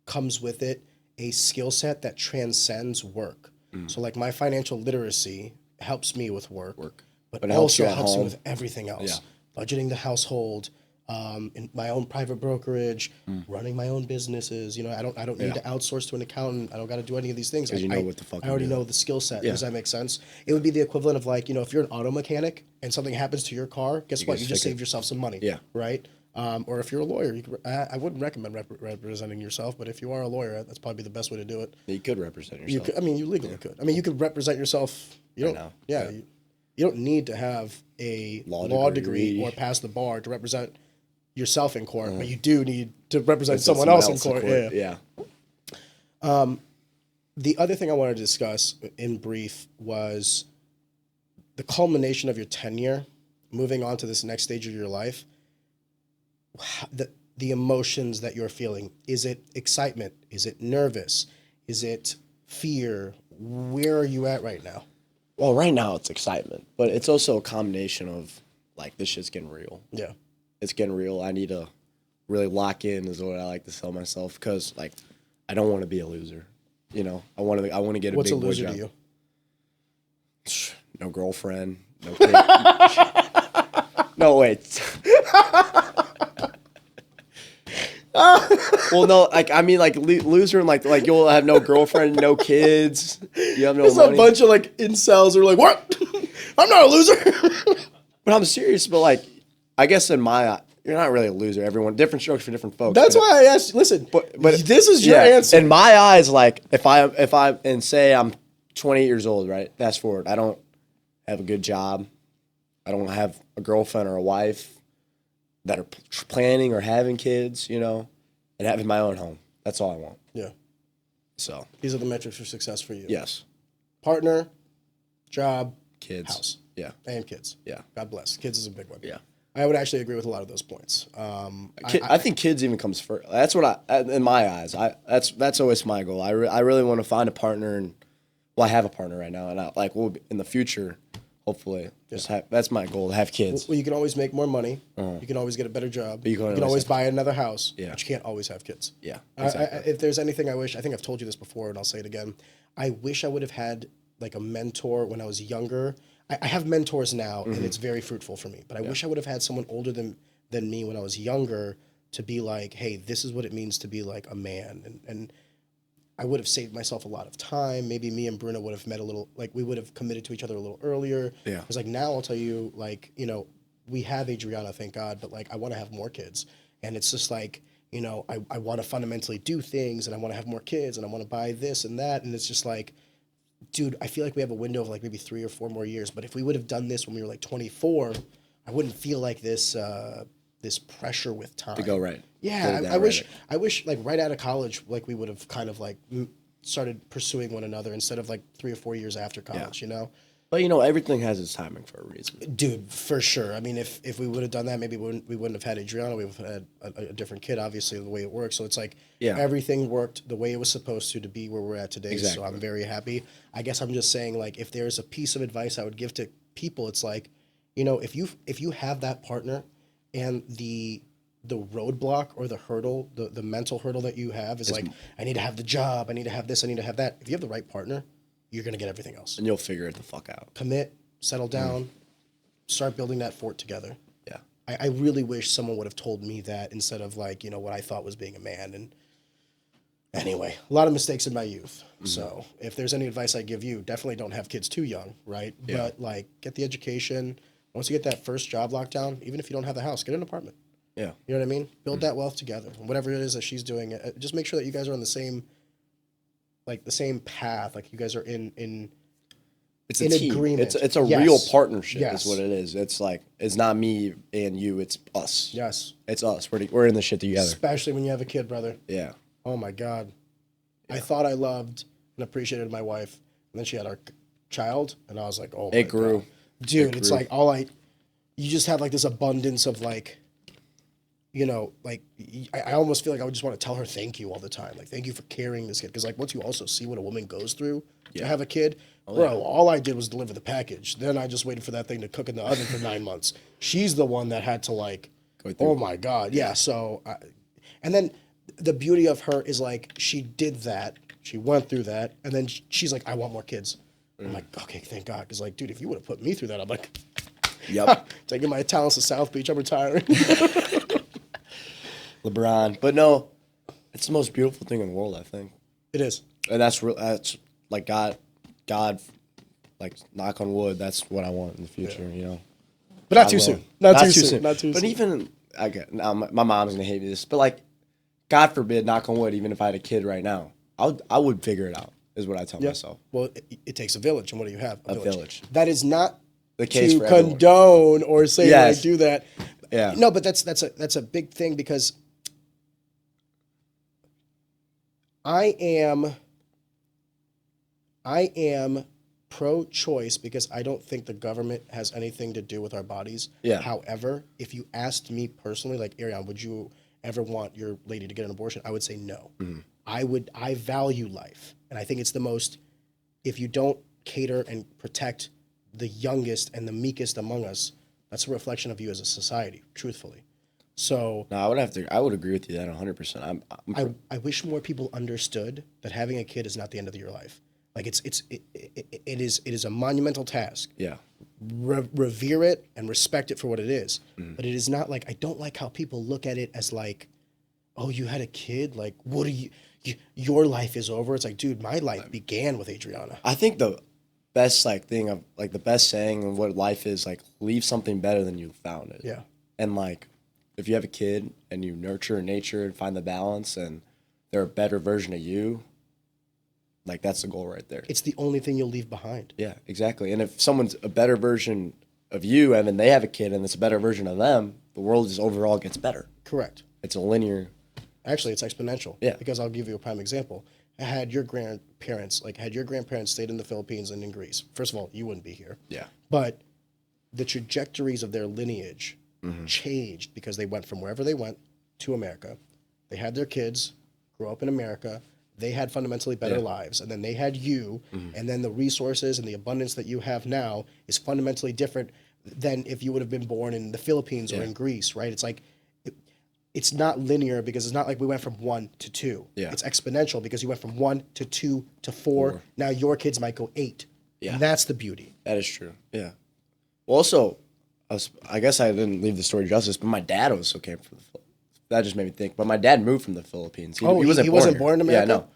comes with it a skill set that transcends work. So like my financial literacy helps me with work, but it helps also you at helps me home. with everything else. Budgeting the household, in my own private brokerage, running my own businesses. You know, I don't need to outsource to an accountant. I don't got to do any of these things. You know what the fuck I already you're doing. know the skill set. Does that make sense? It would be the equivalent of like, you know, if you're an auto mechanic and something happens to your car, guess what? You just saved yourself some money. Yeah. Right? Or if you're a lawyer, I wouldn't recommend representing yourself, but if you are a lawyer, that's probably the best way to do it. You could represent yourself. You could, I mean, you legally could. I mean, you could represent yourself. You don't. know. Yeah. You don't need to have a law degree or pass the bar to represent yourself in court, but you do need to represent someone else in court. Yeah. The other thing I wanted to discuss in brief was the culmination of your tenure, moving on to this next stage of your life. The emotions that you're feeling. Is it excitement? Is it nervous? Is it fear? Where are you at right now? Well, right now it's excitement, but it's also a combination of like this shit's getting real. Yeah. It's getting real. I need to really lock in is what I like to tell myself because like I don't want to be a loser. You know, I want to get a What's big a loser to you? No girlfriend, no kid. No, wait. Well, no, like I mean, like loser, and like you'll have no girlfriend, no kids, you have no There's money. a bunch of like incels who are like, what? I'm not a loser. But I'm serious. But like, I guess in my, you're not really a loser. Everyone, different strokes for different folks. That's why I asked. Listen, but this is your answer. In my eyes, like if I and say I'm 28 years old, right? Fast forward, I don't have a good job. I don't have a girlfriend or a wife that are planning or having kids, you know, and having my own home. That's all I want. Yeah. So These are the metrics for success for you. yes, Partner, job, kids, house, yeah, and kids. yeah, God bless. Kids is a big one. yeah. I would actually agree with a lot of those points. I think kids even comes first. That's what in my eyes. That's always my goal. I really want to find a partner, and well, I have a partner right now, and in the future, hopefully, that's my goal to have kids. Well, you can always make more money. You can always get a better job. But you can always buy another house. Yeah. But you can't always have kids. Yeah, If there's anything I wish, I think I've told you this before, and I'll say it again. I wish I would have had like a mentor when I was younger. I have mentors now, and it's very fruitful for me. But I wish I would have had someone older than me when I was younger to be like, hey, this is what it means to be like a man. And I would have saved myself a lot of time. Maybe me and Bruno would have met a little, like we would have committed to each other a little earlier. Yeah. Because like now I'll tell you, like, you know, we have Adriana, thank God, but like I want to have more kids. And it's just like, you know, I want to fundamentally do things and I want to have more kids and I want to buy this and that. And it's just like, dude, I feel like we have a window of like maybe 3 or 4 more years. But if we would have done this when we were like 24, I wouldn't feel like this this pressure with time. To go right. Yeah, Go I wish right. like right out of college, like we would have kind of like started pursuing one another instead of like 3 or 4 years after college, you know? But you know, everything has its timing for a reason. Dude, for sure. I mean, if we would have done that, maybe we wouldn't have had Adriana. We would have had a different kid, obviously, the way it works. So it's like everything worked the way it was supposed to be where we're at today. Exactly. So I'm very happy. I guess I'm just saying, like, if there's a piece of advice I would give to people, it's like, you know, if you have that partner and the roadblock or the hurdle, the mental hurdle that you have is like, I need to have the job, I need to have this, I need to have that. If you have the right partner, you're going to get everything else. And you'll figure it the fuck out. Commit, settle down, start building that fort together. Yeah. I really wish someone would have told me that instead of like, you know, what I thought was being a man. And Anyway, a lot of mistakes in my youth. So if there's any advice I give you, definitely don't have kids too young, right? Yeah. But like get the education. Once you get that first job locked down, even if you don't have the house, get an apartment. Yeah. You know what I mean? Build that wealth together. Whatever it is that she's doing, just make sure that you guys are on the same path. Like you guys are in It's a in team. agreement. It's a Yes. real partnership Yes. is what it is. It's like, it's not me and you, it's us. yes, It's us. We're in this shit together. especially when you have a kid, brother. Yeah. Oh my God. I thought I loved and appreciated my wife, and then she had our child, and I was like, oh my It grew. God. Dude, It it's grew. like you just have like this abundance of like, you know, like I almost feel like I would just want to tell her thank you all the time. Like, thank you for carrying this kid. Because like once you also see what a woman goes through to have a kid, bro, all I did was deliver the package. Then I just waited for that thing to cook in the oven for 9 months. She's the one that had to like, Go through. oh my God. Yeah. So, and then the beauty of her is like, she did that. She went through that. And then she's like, I want more kids. I'm like, okay, thank God. Because like, dude, if you would have put me through that, I'm like, Yep. taking my talents to South Beach, I'm retiring. LeBron. But no, it's the most beautiful thing in the world, I think. It is. And that's like God, like knock on wood, that's what I want in the future, you know. But not I too will. soon. Not too soon. Not too But soon. even I get now, my mom's gonna hate me this, but like, God forbid, knock on wood, even if I had a kid right now, I would figure it out. Is what I tell myself. Well, it takes a village, and what do you have? A village. That is not The case to for everyone. condone or say Yes. like do that. Yeah. No, but that's a big thing because I am pro-choice because I don't think the government has anything to do with our bodies. Yeah. However, if you asked me personally, like Ariane, would you ever want your lady to get an abortion? I would say no. Mm-hmm. I value life. And I think it's the most, if you don't cater and protect the youngest and the meekest among us, that's a reflection of you as a society, truthfully. So No, I would agree with you that 100%. I wish more people understood that having a kid is not the end of your life. Like it is a monumental task. Yeah. Revere it and respect it for what it is. Mm-hmm. But it is not like, I don't like how people look at it as like, oh, you had a kid? Like, what are your life is over? It's like, dude, my life began with Adriana. I think the best thing of like the best saying of what life is, like, leave something better than you found it. Yeah. And like, if you have a kid and you nurture nature and find the balance and they're a better version of you, like, that's the goal right there. It's the only thing you'll leave behind. Yeah, exactly. And if someone's a better version of you and then they have a kid and it's a better version of them, the world just overall gets better. Correct. It's a linear. Actually, it's exponential. Yeah. Because I'll give you a prime example. Had your grandparents stayed in the Philippines and in Greece, first of all, you wouldn't be here. Yeah. But the trajectories of their lineage changed because they went from wherever they went to America. They had their kids, grew up in America. They had fundamentally better lives. And then they had you. And then the resources and the abundance that you have now is fundamentally different than if you would have been born in the Philippines or in Greece, right? It's like, it's not linear because it's not like we went from 1 to 2. Yeah. It's exponential because you went from 1 to 2 to 4. Now your kids might go 8. Yeah. And that's the beauty. That is true. Yeah. Well, also, I guess I didn't leave the story justice, but my dad also came from the Philippines. That just made me think. But my dad moved from the Philippines. He wasn't born in America? Yeah, no.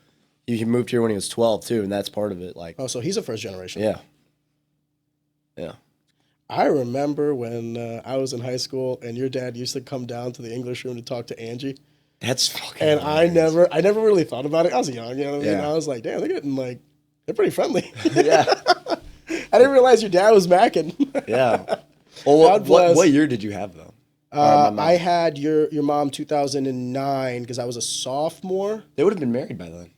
He moved here when he was 12 too, and that's part of it. Like, Oh, so he's a first generation. yeah, yeah. I remember when I was in high school and your dad used to come down to the English room to talk to Angie. That's fucking. And hilarious. I never really thought about it. I was young, you know what I mean? Yeah. I was like, damn, they're pretty friendly. Yeah, I didn't realize your dad was macking. yeah. Well, God bless. what year did you have though? My mom. I had your mom 2009 because I was a sophomore. They would have been married by then.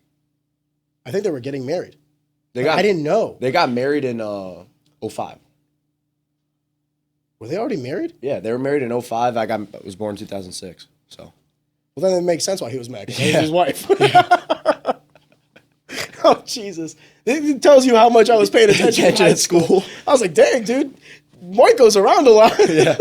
I think they were getting married. I I didn't know. They got married in 05. Were they already married? Yeah, they were married in 05. I was born in 2006. So. Well, then it makes sense why he was macking. That was his wife. Oh, Jesus. It tells you how much I was paying attention in high school. I was like, dang, dude, Muyco's around a lot. Yeah.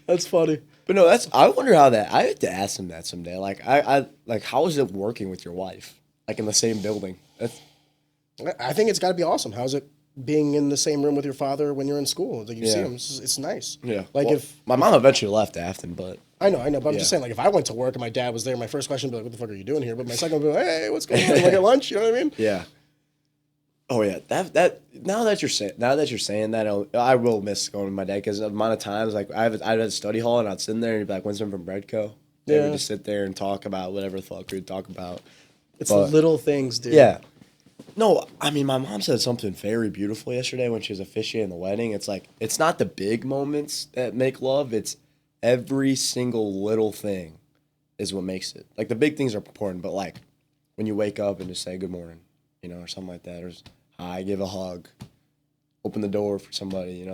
That's funny. But no, I wonder how that. I have to ask him that someday. Like, I like, how is it working with your wife, like in the same building? I think it's got to be awesome. How's it being in the same room with your father when you're in school? Like you see Yeah. him, it's nice. Yeah. Like Well, if my mom eventually left Affton, but I know, but I'm Yeah. just saying, like, if I went to work and my dad was there, my first question would be like, what the fuck are you doing here? But my second would be like, hey, what's going on? Like at lunch, you know what I mean? Yeah. Oh yeah, that now that you're saying that, I will miss going with my dad because the amount of times like I had a study hall and I'd sit in there and he'd be like, "When's from Breadco?" Yeah, Yeah. we'd just sit there and talk about whatever the fuck we'd talk about. It's But- the little things, dude. Yeah. No, I mean my mom said something very beautiful yesterday when she was officiating the wedding. It's like it's not the big moments that make love; it's every single little thing is what makes it. Like the big things are important, but like when you wake up and just say good morning, or something like that, or just, hi, give a hug, open the door for somebody,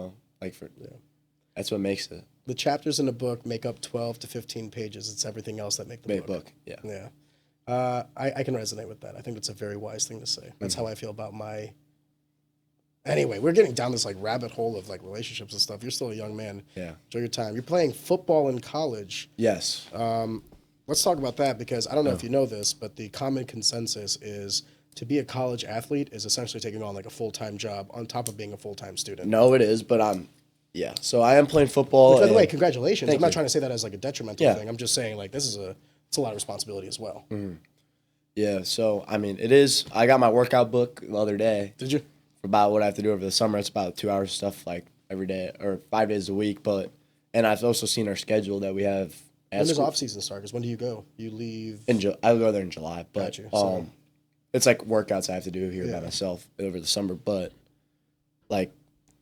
that's what makes it. The chapters in the book make up 12 to 15 pages. It's everything else that make the book. Yeah. Yeah. I can resonate with that. I think that's a very wise thing to say. That's how I feel about my... Anyway, we're getting down this like rabbit hole of like relationships and stuff. You're still a young man. Yeah. Enjoy your time. You're playing football in college. Yes. Let's talk about that because I don't know if you know this, but the common consensus is to be a college athlete is essentially taking on like a full-time job on top of being a full-time student. No, it is, but so I am playing football. Which, by the way, congratulations. Thank I'm not you. trying to say that as like a detrimental thing. I'm just saying like it's a lot of responsibility as well. Yeah, so I mean, it is. I got my workout book the other day. Did you? For about what I have to do over the summer. It's about 2 hours of stuff like every day or 5 days a week. And I've also seen our schedule that we have. When does off season start? Because when do you go? You leave. I'll go there in July, but Got you. So- it's like workouts I have to do here by myself over the summer. But like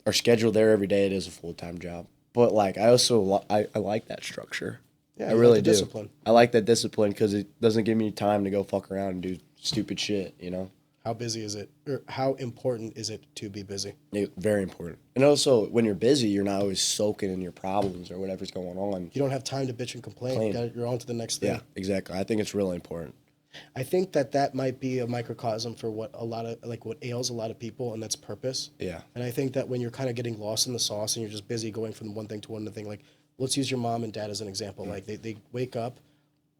our schedule there every day, it is a full-time job. But like I also I like that structure. Yeah, I you really like the do. discipline. I like that discipline because it doesn't give me time to go fuck around and do stupid shit. How busy is it? Or how important is it to be busy? Very important. And also, when you're busy, you're not always soaking in your problems or whatever's going on. You don't have time to bitch and complain. You're on to the next thing. Yeah, exactly. I think it's really important. I think that might be a microcosm for what what ails a lot of people, and that's purpose. Yeah. And I think that when you're kind of getting lost in the sauce and you're just busy going from one thing to another thing, like let's use your mom and dad as an example. Like they wake up,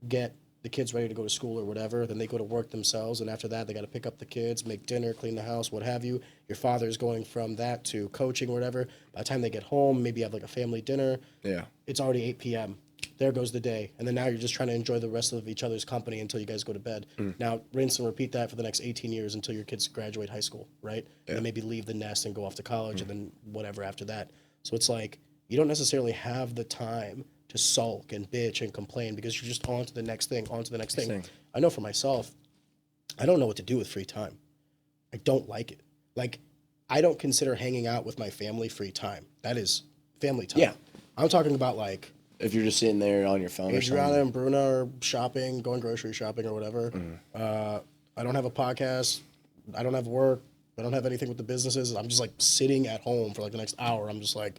get the kids ready to go to school or whatever, then they go to work themselves, and after that they got to pick up the kids, make dinner, clean the house, what have you. Your father's going from that to coaching or whatever. By the time they get home, maybe have like a family dinner. Yeah. It's already 8 p.m. There goes the day. And then now you're just trying to enjoy the rest of each other's company until you guys go to bed. Now, rinse and repeat that for the next 18 years until your kids graduate high school, right? And then maybe leave the nest and go off to college and then whatever after that. So it's like you don't necessarily have the time to sulk and bitch and complain because you're just on to the next thing, on to the next thing. I know for myself, I don't know what to do with free time. I don't like it. Like, I don't consider hanging out with my family free time. That is family time. Yeah. I'm talking about like If you're just sitting there on your phone or Adriana something. and Bruna are shopping, going grocery shopping or whatever. I don't have a podcast. I don't have work. I don't have anything with the businesses. I'm just like sitting at home for like the next hour. I'm just like,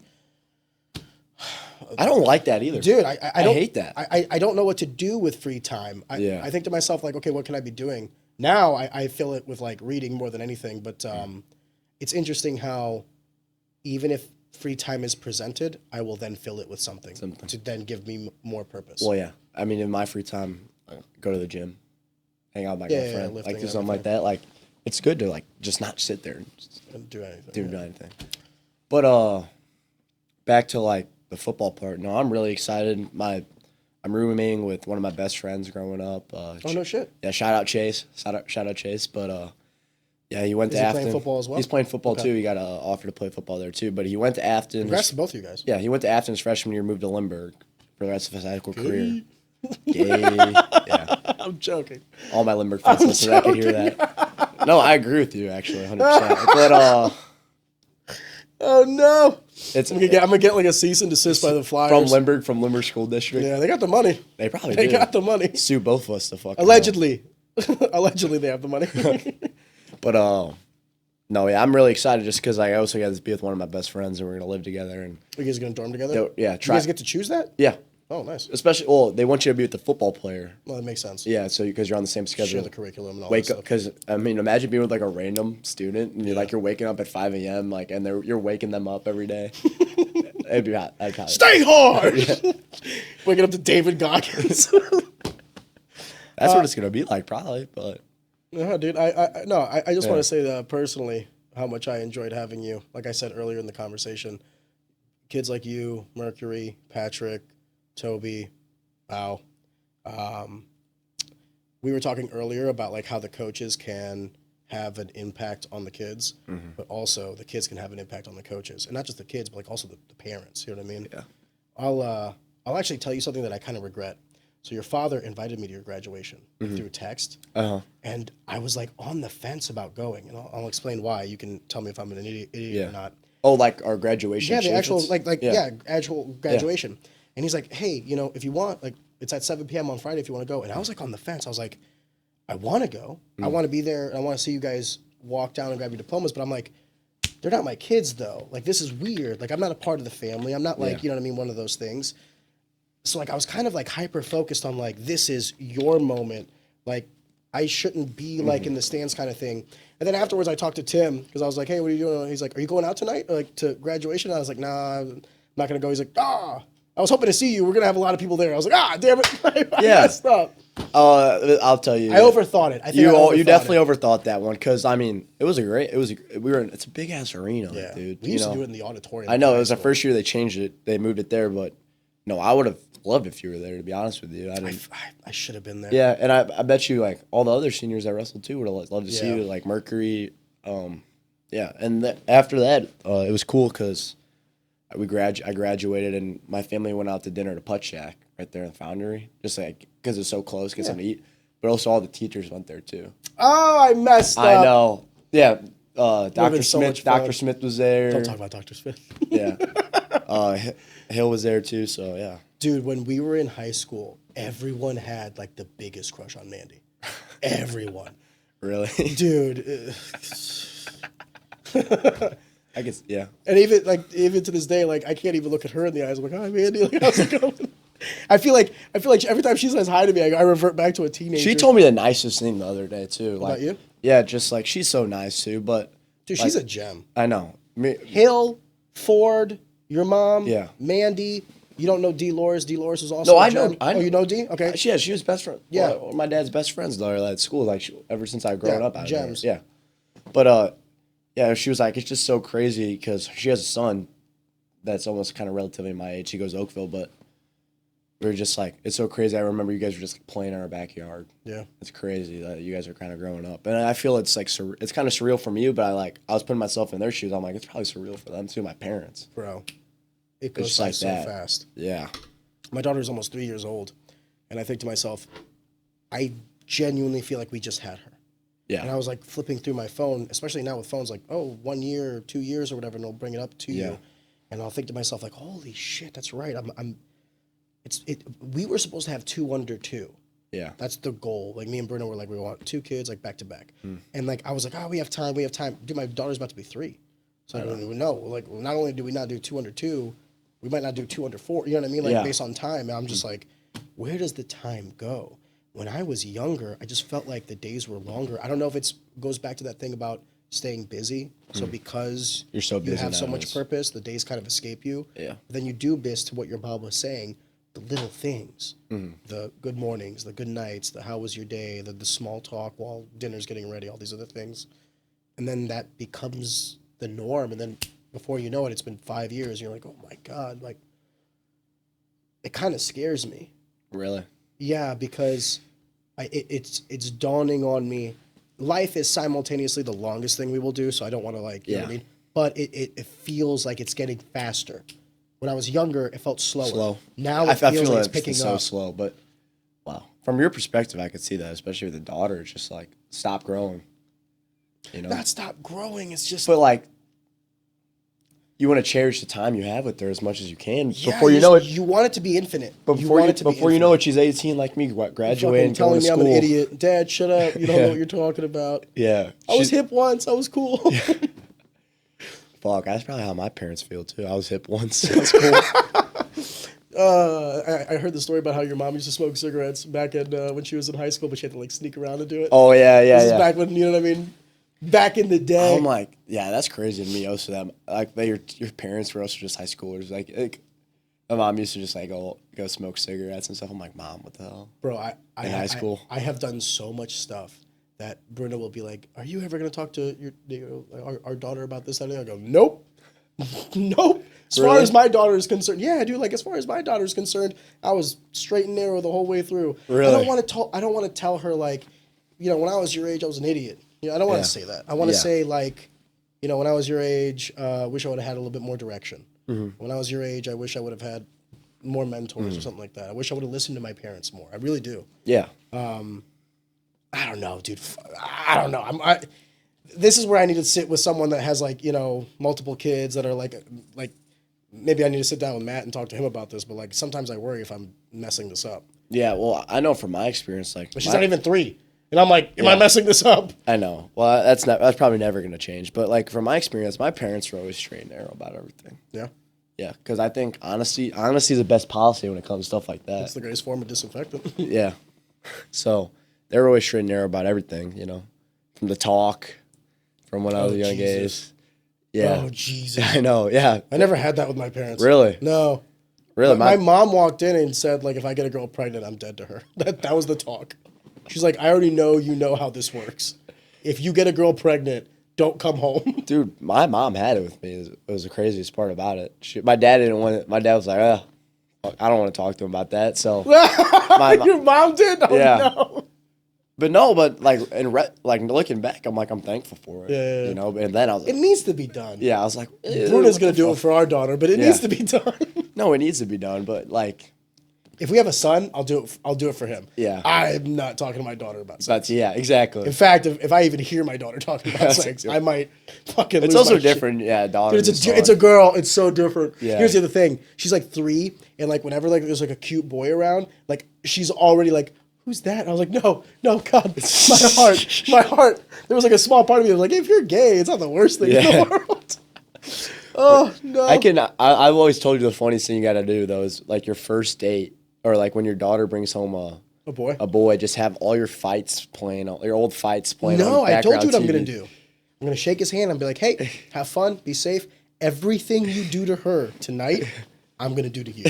I don't like that either. dude, I don't hate that. I don't know what to do with free time. I think to myself like, okay, what can I be doing? Now I fill it with like reading more than anything. But it's interesting how even if free time is presented, I will then fill it with something. To then give me more purpose. Well, yeah. I mean, in my free time, I go to the gym, hang out with my girlfriend, lifting like do and something like that. Like, it's good to like just not sit there and And do anything. do anything. But back to like the football part. No, I'm really excited. I'm roommating with one of my best friends growing up. Oh no shit. Yeah, shout out Chase. Shout out Chase. But yeah, he went Is to he Affton. playing football as well? He's playing football Okay. too. He got an offer to play football there too. But he went to Affton. Congrats to both of you guys. Yeah, he went to Affton his freshman year, moved to Lindbergh for the rest of his high school career. Gay. Yeah. I'm joking. All my Lindbergh fans listening, I could hear that. No, I agree with you actually, 100%. But Oh no. it's I'm gonna get like a cease and desist by the Flyers. from Lindbergh School District. Yeah, they got the money. They probably They do. got the money. Sue both of us to fuck. Allegedly. Allegedly they have the money. But no, yeah, I'm really excited just because I also got to be with one of my best friends and we're gonna live together and You guys gonna dorm together? yeah, You guys get to choose that? yeah, Oh, nice. especially they want you to be with the football player. Well, that makes sense. Yeah, so because you're on the same schedule. Share the curriculum and all Wake that up stuff. because I mean, imagine being with like a random student and you're waking up at 5 a.m. like and you're waking them up every day. It'd be hot. I'd probably Stay hard. Waking up to David Goggins. That's what it's gonna be like, probably. But No, dude. I just want to say that personally, how much I enjoyed having you. Like I said earlier in the conversation, kids like you, Mercury, Patrick, Toby, Wow. We were talking earlier about like how the coaches can have an impact on the kids, but also the kids can have an impact on the coaches, and not just the kids, but like also the parents. You know what I mean? Yeah. I'll actually tell you something that I kind of regret. So your father invited me to your graduation through text, and I was like on the fence about going, and I'll explain why. You can tell me if I'm an idiot or not. Oh, like our graduation. Yeah, the shift? actual Yeah. actual graduation. And he's like, hey, you know, if you want, like, it's at 7 p.m. on Friday if you want to go. And I was like on the fence. I was like, I want to go. I want to be there. And I want to see you guys walk down and grab your diplomas. But I'm like, they're not my kids though. Like, this is weird. Like, I'm not a part of the family. I'm not like, you know what I mean, one of those things. So like, I was kind of like hyper focused on like, this is your moment. Like, I shouldn't be like in the stands kind of thing. And then afterwards I talked to Tim because I was like, hey, what are you doing? He's like, are you going out tonight? Like to graduation? And I was like, nah, I'm not going to go. He's like, I was hoping to see you. We're going to have a lot of people there. I was like, damn it. I messed up. I'll tell you. I overthought it. I think you definitely overthought that one because I mean it's a big ass arena, yeah. dude. We used to do it in the auditorium. I know it was the first year they changed it. They moved it there, but no, I would have loved if you were there. To be honest with you, I should have been there. Yeah, and I bet you like all the other seniors that wrestled too would have loved to see you, like Mercury. Yeah, and after that, it was cool because I graduated and my family went out to dinner to Putt Shack right there in the Foundry, just like because it's so close, get something to eat. But also all the teachers went there too. Oh, I messed up. I know. Yeah, Dr. So Smith. Dr. Smith was there. Don't talk about Dr. Smith. Yeah. Hill was there too. So yeah. Dude, when we were in high school, everyone had like the biggest crush on Mandy. Everyone. Really? Dude. I guess, yeah. And even to this day, like I can't even look at her in the eyes. I'm like, hi, Mandy. Like, how's it going? I feel like every time she says hi to me, I revert back to a teenager. She told me the nicest thing the other day too. Like, about you? Yeah, just like she's so nice too. But Dude, like, she's a gem. I know. Hill, Ford, your mom, Yeah. Mandy. You don't know Dolores. Dolores is also No, a I gem. know. Oh, you know D? Okay. Yeah, she was best friend. Yeah. Well, my dad's best friends though at school. Like ever since I've grown up. Out gems. There. Yeah. But yeah, she was like, it's just so crazy because she has a son that's almost kind of relatively my age. He goes to Oakville, but we were just like, it's so crazy. I remember you guys were just like, playing in our backyard. Yeah. It's crazy that you guys are kind of growing up. And I feel it's like, it's kind of surreal for you, but I was putting myself in their shoes. I'm like, it's probably surreal for them too, my parents. Bro, it goes just by like so that. fast. Yeah. My daughter's almost 3 years old, and I think to myself, I genuinely feel like we just had her. Yeah. And I was like flipping through my phone, especially now with phones, like, 1 year, 2 years or whatever, and it'll bring it up to you. And I'll think to myself, like, holy shit, that's right. We were supposed to have 2 under 2. Yeah. That's the goal. Like me and Bruno were like, we want 2 kids, like back to back. And like, I was like, we have time. Dude, my daughter's about to be 3. So I don't even know. Like, not only do we not do 2 under 2, we might not do 2 under 4. You know what I mean? Like based on time. And I'm just like, where does the time go? When I was younger, I just felt like the days were longer. I don't know if it goes back to that thing about staying busy. So because You're so busy you have so nowadays. much purpose, the days kind of escape you. Yeah. Then you do miss, to what your mom was saying, the little things, the good mornings, the good nights, the how was your day, the small talk while dinner's getting ready, all these other things. And then that becomes the norm. And then before you know it, it's been 5 years. And you're like, oh my God, like, it kind of scares me. Really? Yeah, because it's dawning on me. Life is simultaneously the longest thing we will do, so I don't want to you know what I mean? But it feels like it's getting faster. When I was younger, it felt slower. Now it feels like it's picking so up. slow, but wow. From your perspective, I could see that, especially with the daughter. It's just like, stop growing. You know? Not stop growing, it's just... But like, you want to cherish the time you have with her as much as you can. Yeah, before you know it, you want it to be infinite. before you know it, she's 18 like me, graduating, telling going me to I'm school. an idiot. Dad, shut up. You don't know what you're talking about. Yeah. I was hip once. I was cool. Fuck, that's probably how my parents feel too. I was hip once. That's cool. I heard the story about how your mom used to smoke cigarettes back in when she was in high school, but she had to like sneak around and do it. Oh yeah, This is back when, you know what I mean? Back in the day. I'm like, yeah, that's crazy to me. Also, that like your parents were also just high schoolers. Like my mom used to just like go smoke cigarettes and stuff. I'm like, Mom, what the hell? Bro, in high school, I have done so much stuff that Bruno will be like, "Are you ever gonna talk to our daughter about this?" I go, "Nope, nope." As far as my daughter is concerned, yeah, dude. Like as far as my daughter is concerned, I was straight and narrow the whole way through. Really? I don't want to tell her like, when I was your age, I was an idiot. I don't want to say that. I want to say like, when I was your age, wish I would have had a little bit more direction. When I was your age, I wish I would have had more mentors or something like that. I wish I would have listened to my parents more. I really do. Yeah. I don't know, dude. I don't know. This is where I need to sit with someone that has like, multiple kids that are like maybe I need to sit down with Matt and talk to him about this. But like sometimes I worry if I'm messing this up. Yeah. Well, I know from my experience, like, but she's not even 3, and I'm like, am I messing this up? I know. Well, that's probably never going to change. But like from my experience, my parents were always straight and narrow about everything. Yeah. Yeah, because I think honesty is the best policy when it comes to stuff like that. It's the greatest form of disinfectant. Yeah. So they're always straight and narrow about everything, from the talk, from when I was a young age. Yeah. Oh, Jesus. I know, yeah. I never had that with my parents. Really? No. Really? My mom walked in and said, like, if I get a girl pregnant, I'm dead to her. That was the talk. She's like, I already know how this works. If you get a girl pregnant, don't come home. Dude, my mom had it with me. It was the craziest part about it. My dad didn't want it. My dad was like, I don't want to talk to him about that. So Your mom did? Oh, yeah. no. But like looking back, I'm thankful for it. Yeah. And then I was like, It needs to be done. yeah, I was like, Bruna's going to do it for our daughter, but it needs to be done. No, it needs to be done, but like, if we have a son, I'll do it for him. Yeah. I'm not talking to my daughter about sex. that's exactly. In fact, if I even hear my daughter talking about sex, I might fucking It's lose also my shit. different, daughter. Dude, it's a girl. It's so different. Yeah. Here's the other thing. She's like 3, and like whenever like there's like a cute boy around, like she's already like, who's that? And I was like, no, God, my heart. There was like a small part of me that was like, if you're gay, it's not the worst thing in the world. Oh no. I've always told you the funniest thing you got to do though is like your first date or like when your daughter brings home a boy, just have all your fights playing, all your old fights playing. No, on I told you what I'm TV. gonna do. I'm gonna shake his hand and be like, hey, have fun, be safe. Everything you do to her tonight, I'm gonna do to you.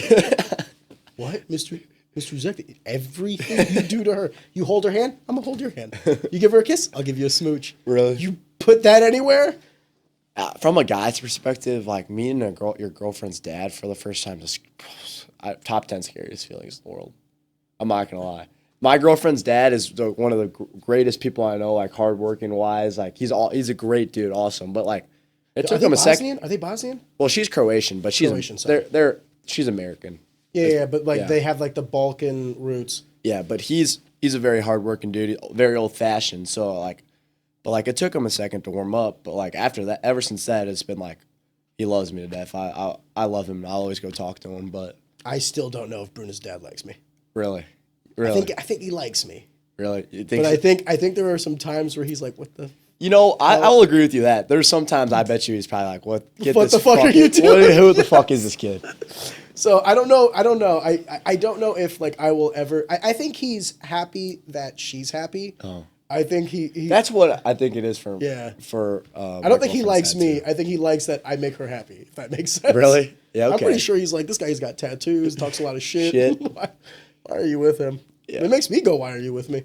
What, Mr. Zek? Everything you do to her, you hold her hand, I'm gonna hold your hand. You give her a kiss, I'll give you a smooch. Really? You put that anywhere? From a guy's perspective, like meeting your girlfriend's dad for the first time is top 10 scariest feelings in the world. I'm not gonna lie. My girlfriend's dad is one of the greatest people I know, like hardworking, wise. Like he's a great dude, awesome. But like it took him a second. Are they Bosnian? Well, she's Croatian, but she's Croatian, sorry. she's American. Yeah, but like they have like the Balkan roots. Yeah, but he's a very hardworking dude, very old fashioned. So like, but like it took him a second to warm up. But like after that, ever since that, it's been like he loves me to death. I love him. I'll always go talk to him. But I still don't know if Bruna's dad likes me. Really. I think he likes me. Really? You think But I think there are some times where he's like, what the... I will agree with you that there's sometimes I bet you he's probably like, what the fuck are you doing? Who the fuck is this kid? So I don't know. I don't know if like I will ever. I think he's happy that she's happy. Oh. I think he That's what I think it is for. Yeah. For I don't think he likes me. I think he likes that I make her happy. If that makes sense. Really? Yeah. Okay. I'm pretty sure he's like, this guy's got tattoos, talks a lot of shit. Why are you with him? Yeah. It makes me go, why are you with me?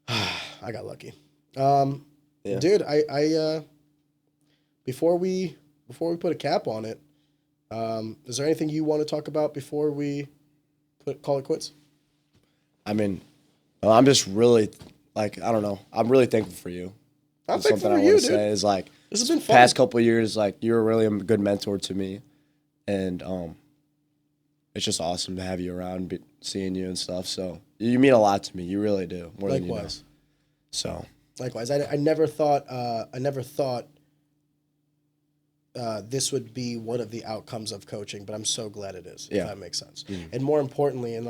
I got lucky. Yeah. Dude, I before we put a cap on it, is there anything you want to talk about before we call it quits? I mean, I'm just really like, I don't know. I'm really thankful for you. I'm That's thankful something for I you, want to dude. say is like This has been fun. past couple of years, like you were really a good mentor to me, and it's just awesome to have you around, seeing you and stuff. So you mean a lot to me. You really do. More than you know. So Likewise, I never thought this would be one of the outcomes of coaching, but I'm so glad it is. Yeah. If that makes sense. Mm-hmm. And more importantly, and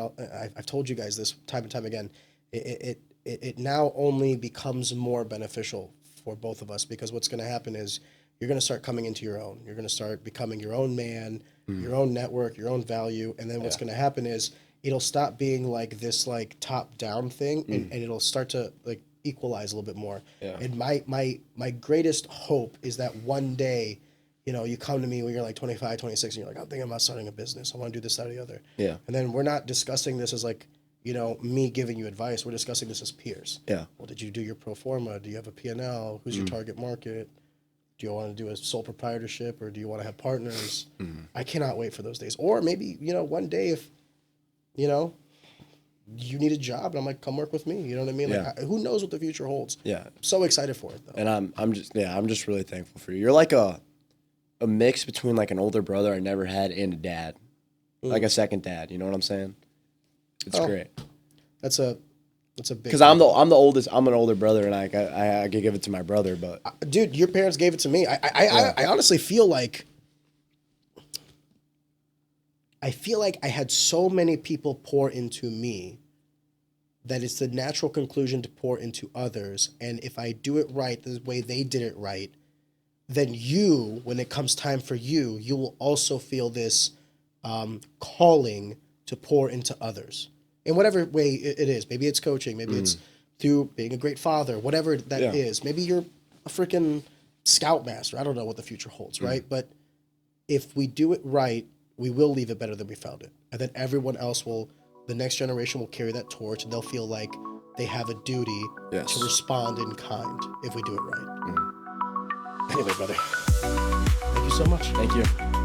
I've told you guys this time and time again, it now only becomes more beneficial for both of us, because what's going to happen is you're going to start coming into your own. You're going to start becoming your own man, your own network, your own value, and then what's going to happen is it'll stop being like this like top down thing, and it'll start to like equalize a little bit more. Yeah. And my greatest hope is that one day, you come to me when you're like 25, 26, and you're like, I'm thinking about starting a business. I want to do this, that, or the other. Yeah. And then we're not discussing this as like, me giving you advice. We're discussing this as peers. Yeah. Well, did you do your pro forma? Do you have a P&L? Who's your target market? Do you want to do a sole proprietorship or do you want to have partners? I cannot wait for those days. Or maybe, one day if, you need a job and I'm like, come work with me. You know what I mean? Yeah. Like, who knows what the future holds? Yeah. I'm so excited for it though. And I'm just really thankful for you. You're like a mix between like an older brother I never had and a dad. Like a second dad, you know what I'm saying? It's great. That's a big. Because I'm the oldest. I'm an older brother, and I could give it to my brother. But dude, your parents gave it to me. I honestly feel like I had so many people pour into me that it's the natural conclusion to pour into others. And if I do it right, the way they did it right, then you, when it comes time for you, you will also feel this calling to pour into others in whatever way it is. Maybe it's coaching. Maybe it's through being a great father, whatever that is. Maybe you're a freaking scoutmaster. I don't know what the future holds, right? But if we do it right, we will leave it better than we found it. And then everyone else the next generation will carry that torch and they'll feel like they have a duty to respond in kind if we do it right. Anyway, brother, thank you so much. Thank you.